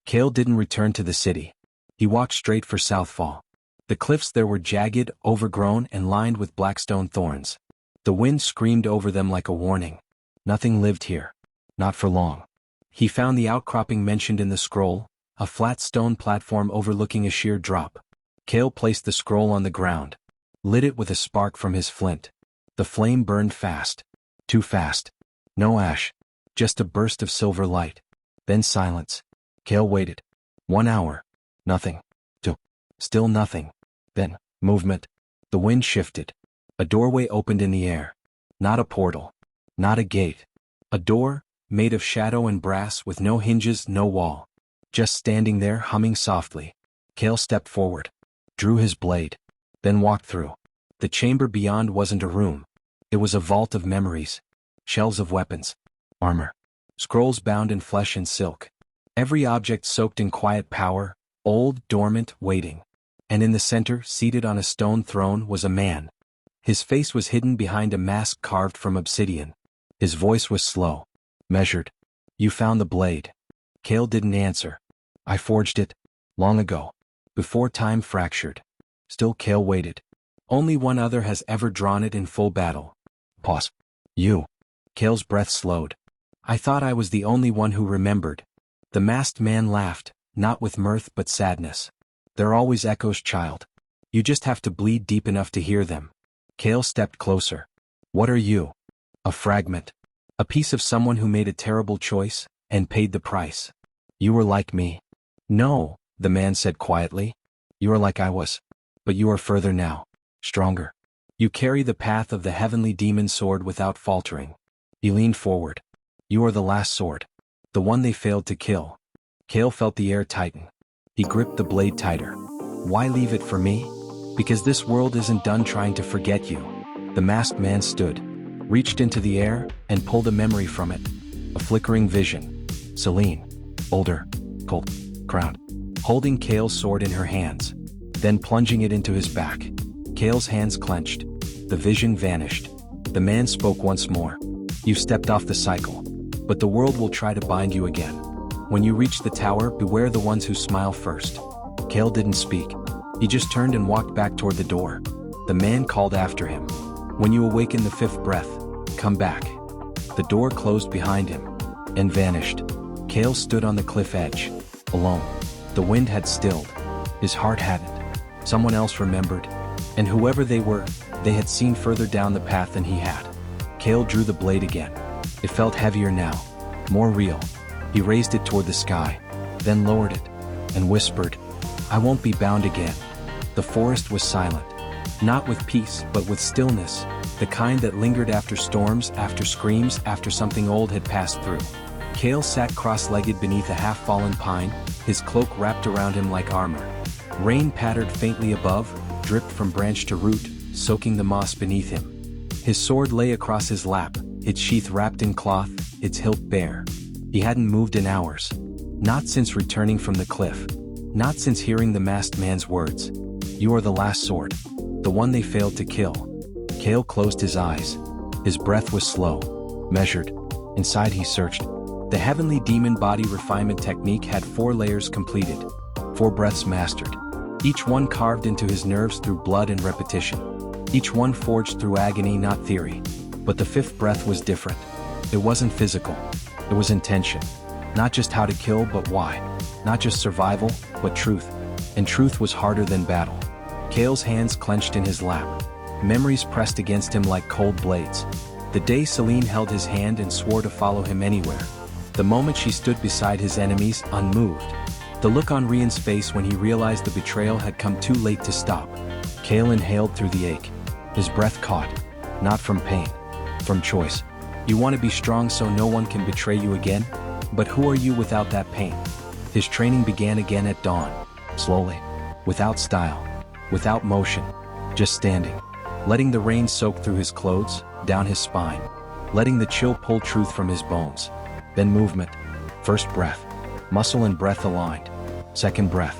Kael didn't return to the city. He walked straight for Southfall. The cliffs there were jagged, overgrown, and lined with blackstone thorns. The wind screamed over them like a warning. Nothing lived here. Not for long. He found the outcropping mentioned in the scroll, a flat stone platform overlooking a sheer drop. Kael placed the scroll on the ground. Lit it with a spark from his flint. The flame burned fast. Too fast. No ash. Just a burst of silver light. Then silence. Kael waited. 1 hour. Nothing. 2. Still nothing. Then, movement. The wind shifted. A doorway opened in the air. Not a portal. Not a gate. A door, made of shadow and brass with no hinges, no wall. Just standing there humming softly. Kael stepped forward. Drew his blade. Then walked through. The chamber beyond wasn't a room. It was a vault of memories. Shelves of weapons. Armor. Scrolls bound in flesh and silk. Every object soaked in quiet power, old, dormant, waiting. And in the center, seated on a stone throne, was a man. His face was hidden behind a mask carved from obsidian. His voice was slow. Measured. You found the blade. Kael didn't answer. I forged it. Long ago. Before time fractured. Still Kael waited. Only one other has ever drawn it in full battle. Pause. You. Kael's breath slowed. I thought I was the only one who remembered. The masked man laughed, not with mirth but sadness. They're always echoes, child. You just have to bleed deep enough to hear them. Kael stepped closer. What are you? A fragment. A piece of someone who made a terrible choice, and paid the price. You were like me. No, the man said quietly. You are like I was. But you are further now. Stronger. You carry the path of the heavenly demon sword without faltering. He leaned forward. You are the last sword. The one they failed to kill. Kael felt the air tighten. He gripped the blade tighter. Why leave it for me? Because this world isn't done trying to forget you. The masked man stood, reached into the air, and pulled a memory from it. A flickering vision. Celine. Older. Cold. Crowned. Holding Kael's sword in her hands. Then plunging it into his back. Kael's hands clenched. The vision vanished. The man spoke once more. You've stepped off the cycle. But the world will try to bind you again. When you reach the tower, beware the ones who smile first. Kael didn't speak. He just turned and walked back toward the door. The man called after him. When you awaken the 5th breath, come back. The door closed behind him. And vanished. Kael stood on the cliff edge. Alone. The wind had stilled. His heart hadn't. Someone else remembered. And whoever they were, they had seen further down the path than he had. Kael drew the blade again. It felt heavier now. More real. He raised it toward the sky. Then lowered it. And whispered, I won't be bound again. The forest was silent. Not with peace, but with stillness. The kind that lingered after storms, after screams, after something old had passed through. Kael sat cross-legged beneath a half-fallen pine, his cloak wrapped around him like armor. Rain pattered faintly above, dripped from branch to root, soaking the moss beneath him. His sword lay across his lap, its sheath wrapped in cloth, its hilt bare. He hadn't moved in hours. Not since returning from the cliff. Not since hearing the masked man's words. You are the last sword. The one they failed to kill. Kael closed his eyes. His breath was slow, measured. Inside he searched. The heavenly demon body refinement technique had 4 layers completed. 4 breaths mastered. Each one carved into his nerves through blood and repetition. Each one forged through agony, not theory. But the fifth breath was different. It wasn't physical. It was intention. Not just how to kill, but why. Not just survival, but truth. And truth was harder than battle. Kael's hands clenched in his lap. Memories pressed against him like cold blades. The day Celine held his hand and swore to follow him anywhere. The moment she stood beside his enemies, unmoved. The look on Rian's face when he realized the betrayal had come too late to stop. Kael inhaled through the ache. His breath caught. Not from pain. From choice. You want to be strong so no one can betray you again? But who are you without that pain? His training began again at dawn. Slowly. Without style. Without motion. Just standing. Letting the rain soak through his clothes, down his spine. Letting the chill pull truth from his bones. Then movement. First breath. Muscle and breath aligned. Second breath.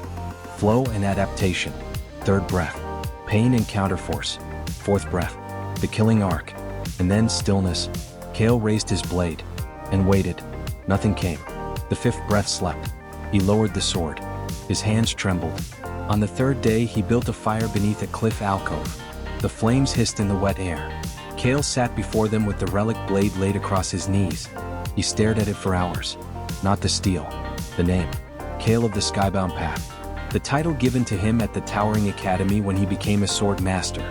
Flow and adaptation. Third breath. Pain and counterforce. Fourth breath. The killing arc. And then stillness. Kael raised his blade. And waited. Nothing came. The fifth breath slept. He lowered the sword. His hands trembled. On the third day he built a fire beneath a cliff alcove. The flames hissed in the wet air. Kael sat before them with the relic blade laid across his knees. He stared at it for hours. Not the steel. The name. Kael of the Skybound Path. The title given to him at the Towering Academy when he became a sword master.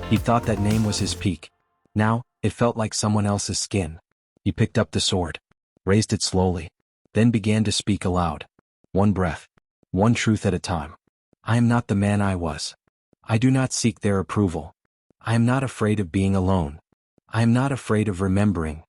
He thought that name was his peak. Now, it felt like someone else's skin. He picked up the sword. Raised it slowly. Then began to speak aloud. One breath. One truth at a time. I am not the man I was. I do not seek their approval. I am not afraid of being alone. I am not afraid of remembering.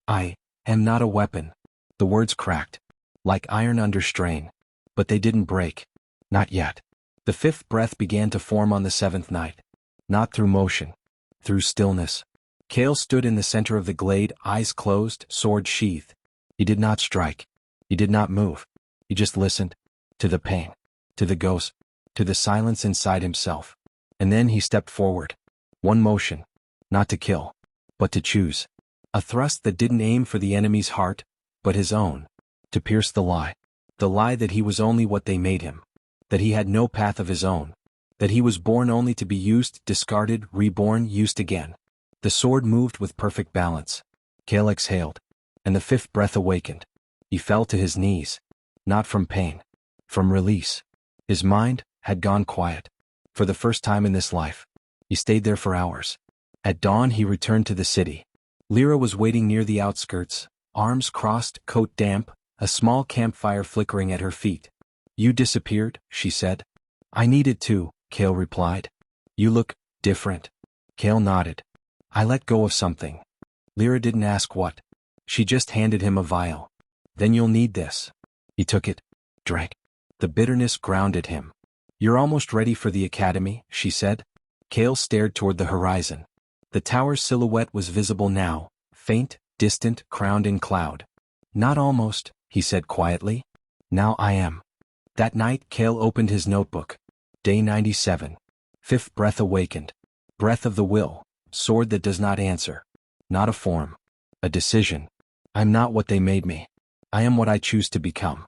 I am not a weapon. The words cracked. Like iron under strain. But they didn't break. Not yet. The fifth breath began to form on the seventh night. Not through motion. Through stillness. Kael stood in the center of the glade, eyes closed, sword sheathed. He did not strike. He did not move. He just listened. To the pain. To the ghost. To the silence inside himself. And then he stepped forward. One motion. Not to kill. But to choose. A thrust that didn't aim for the enemy's heart, but his own. To pierce the lie. The lie that he was only what they made him. That he had no path of his own. That he was born only to be used, discarded, reborn, used again. The sword moved with perfect balance. Kael exhaled. And the fifth breath awakened. He fell to his knees. Not from pain. From release. His mind had gone quiet. For the first time in this life. He stayed there for hours. At dawn he returned to the city. Lyra was waiting near the outskirts, arms crossed, coat damp, a small campfire flickering at her feet. You disappeared, she said. I needed to, Kael replied. You look different. Kael nodded. I let go of something. Lyra didn't ask what. She just handed him a vial. Then you'll need this. He took it. Drank. The bitterness grounded him. You're almost ready for the academy, she said. Kael stared toward the horizon. The tower's silhouette was visible now, faint, distant, crowned in cloud. Not almost, he said quietly. Now I am. That night Kael opened his notebook. Day 97. Fifth breath awakened. Breath of the will, sword that does not answer. Not a form. A decision. I'm not what they made me. I am what I choose to become.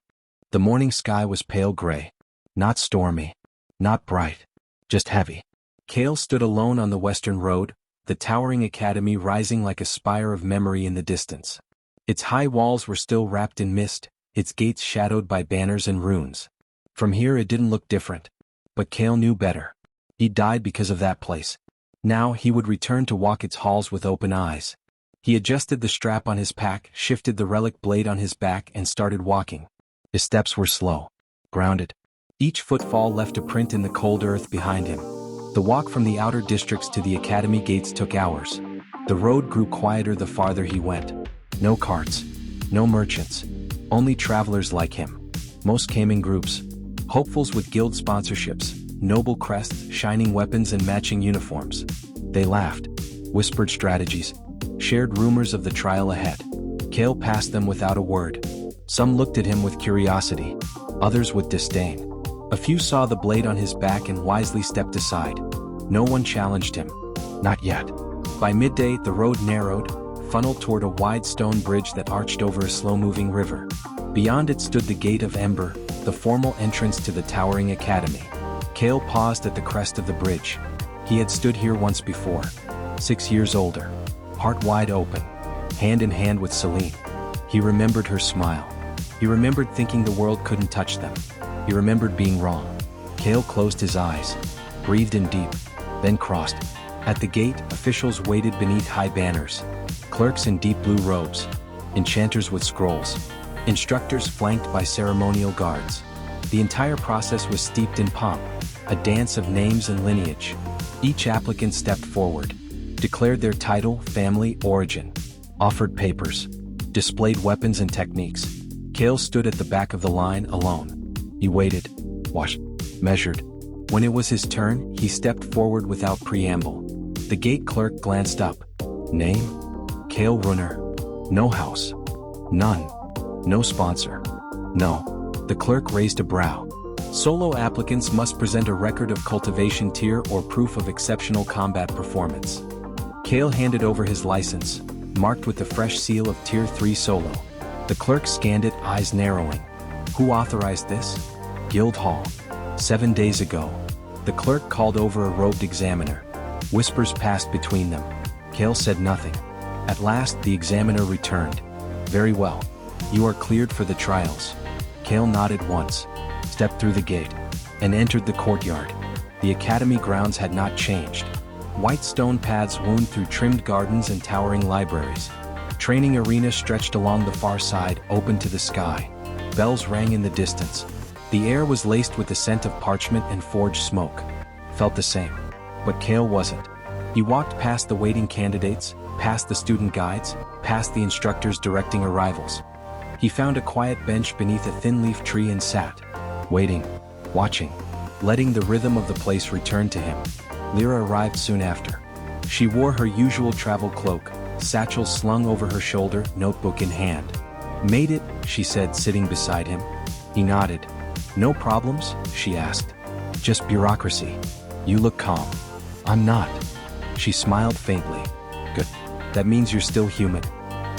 The morning sky was pale gray. Not stormy. Not bright. Just heavy. Kael stood alone on the western road, the towering academy rising like a spire of memory in the distance. Its high walls were still wrapped in mist, its gates shadowed by banners and runes. From here it didn't look different. But Kael knew better. He died because of that place. Now he would return to walk its halls with open eyes. He adjusted the strap on his pack, shifted the relic blade on his back and started walking. His steps were slow. Grounded. Each footfall left a print in the cold earth behind him. The walk from the outer districts to the academy gates took hours. The road grew quieter the farther he went. No carts. No merchants. Only travelers like him. Most came in groups. Hopefuls with guild sponsorships, noble crests, shining weapons and matching uniforms. They laughed. Whispered strategies. Shared rumors of the trial ahead. Kael passed them without a word. Some looked at him with curiosity. Others with disdain. A few saw the blade on his back and wisely stepped aside. No one challenged him. Not yet. By midday, the road narrowed, funneled toward a wide stone bridge that arched over a slow-moving river. Beyond it stood the Gate of Ember, the formal entrance to the towering academy. Kael paused at the crest of the bridge. He had stood here once before. 6 years older. Heart wide open. Hand in hand with Celine. He remembered her smile. He remembered thinking the world couldn't touch them. He remembered being wrong. Kael closed his eyes, breathed in deep, then crossed. At the gate, officials waited beneath high banners. Clerks in deep blue robes. Enchanters with scrolls. Instructors flanked by ceremonial guards. The entire process was steeped in pomp, a dance of names and lineage. Each applicant stepped forward, declared their title, family, origin, offered papers, displayed weapons and techniques. Kael stood at the back of the line alone. He waited, watched, measured. When it was his turn, he stepped forward without preamble. The gate clerk glanced up. Name? Kael Runner. No house. None. No sponsor. No. The clerk raised a brow. Solo applicants must present a record of cultivation tier or proof of exceptional combat performance. Kael handed over his license, marked with the fresh seal of Tier 3 Solo. The clerk scanned it, eyes narrowing. Who authorized this? Guild Hall. 7 days ago. The clerk called over a robed examiner. Whispers passed between them. Kael said nothing. At last the examiner returned. Very well. You are cleared for the trials. Kael nodded once, stepped through the gate, and entered the courtyard. The academy grounds had not changed. White stone paths wound through trimmed gardens and towering libraries. Training arena stretched along the far side, open to the sky. Bells rang in the distance. The air was laced with the scent of parchment and forged smoke. Felt the same. But Kael wasn't. He walked past the waiting candidates, past the student guides, past the instructors directing arrivals. He found a quiet bench beneath a thin-leaf tree and sat, waiting, watching, letting the rhythm of the place return to him. Lyra arrived soon after. She wore her usual travel cloak, satchel slung over her shoulder, notebook in hand. Made it, she said, sitting beside him. He nodded. No problems? She asked. Just bureaucracy. You look calm. I'm not. She smiled faintly. Good. That means you're still human.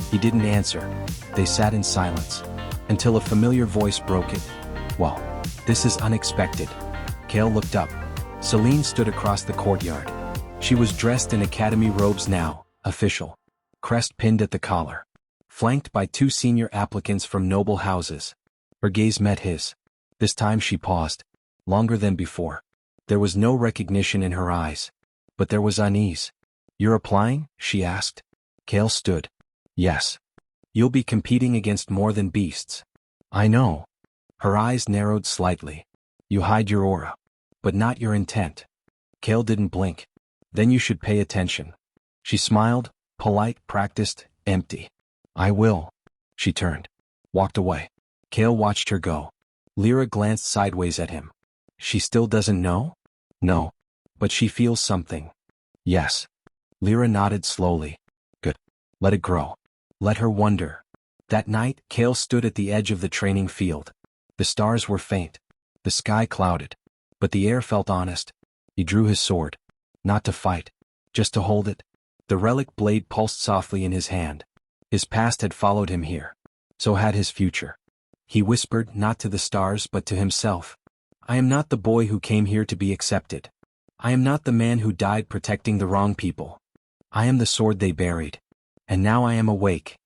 He didn't answer. They sat in silence, until a familiar voice broke it. Well, this is unexpected. Kael looked up. Celine stood across the courtyard. She was dressed in academy robes now, official. Crest pinned at the collar. Flanked by 2 senior applicants from noble houses. Her gaze met his. This time she paused. Longer than before. There was no recognition in her eyes. But there was unease. You're applying? She asked. Kael stood. Yes. You'll be competing against more than beasts. I know. Her eyes narrowed slightly. You hide your aura. But not your intent. Kael didn't blink. Then you should pay attention. She smiled, polite, practiced, empty. I will. She turned. Walked away. Kael watched her go. Lyra glanced sideways at him. She still doesn't know? No. But she feels something. Yes. Lyra nodded slowly. Good. Let it grow. Let her wonder. That night, Kael stood at the edge of the training field. The stars were faint. The sky clouded. But the air felt honest. He drew his sword. Not to fight. Just to hold it. The relic blade pulsed softly in his hand. His past had followed him here. So had his future. He whispered, not to the stars but to himself. I am not the boy who came here to be accepted. I am not the man who died protecting the wrong people. I am the sword they buried. And now I am awake,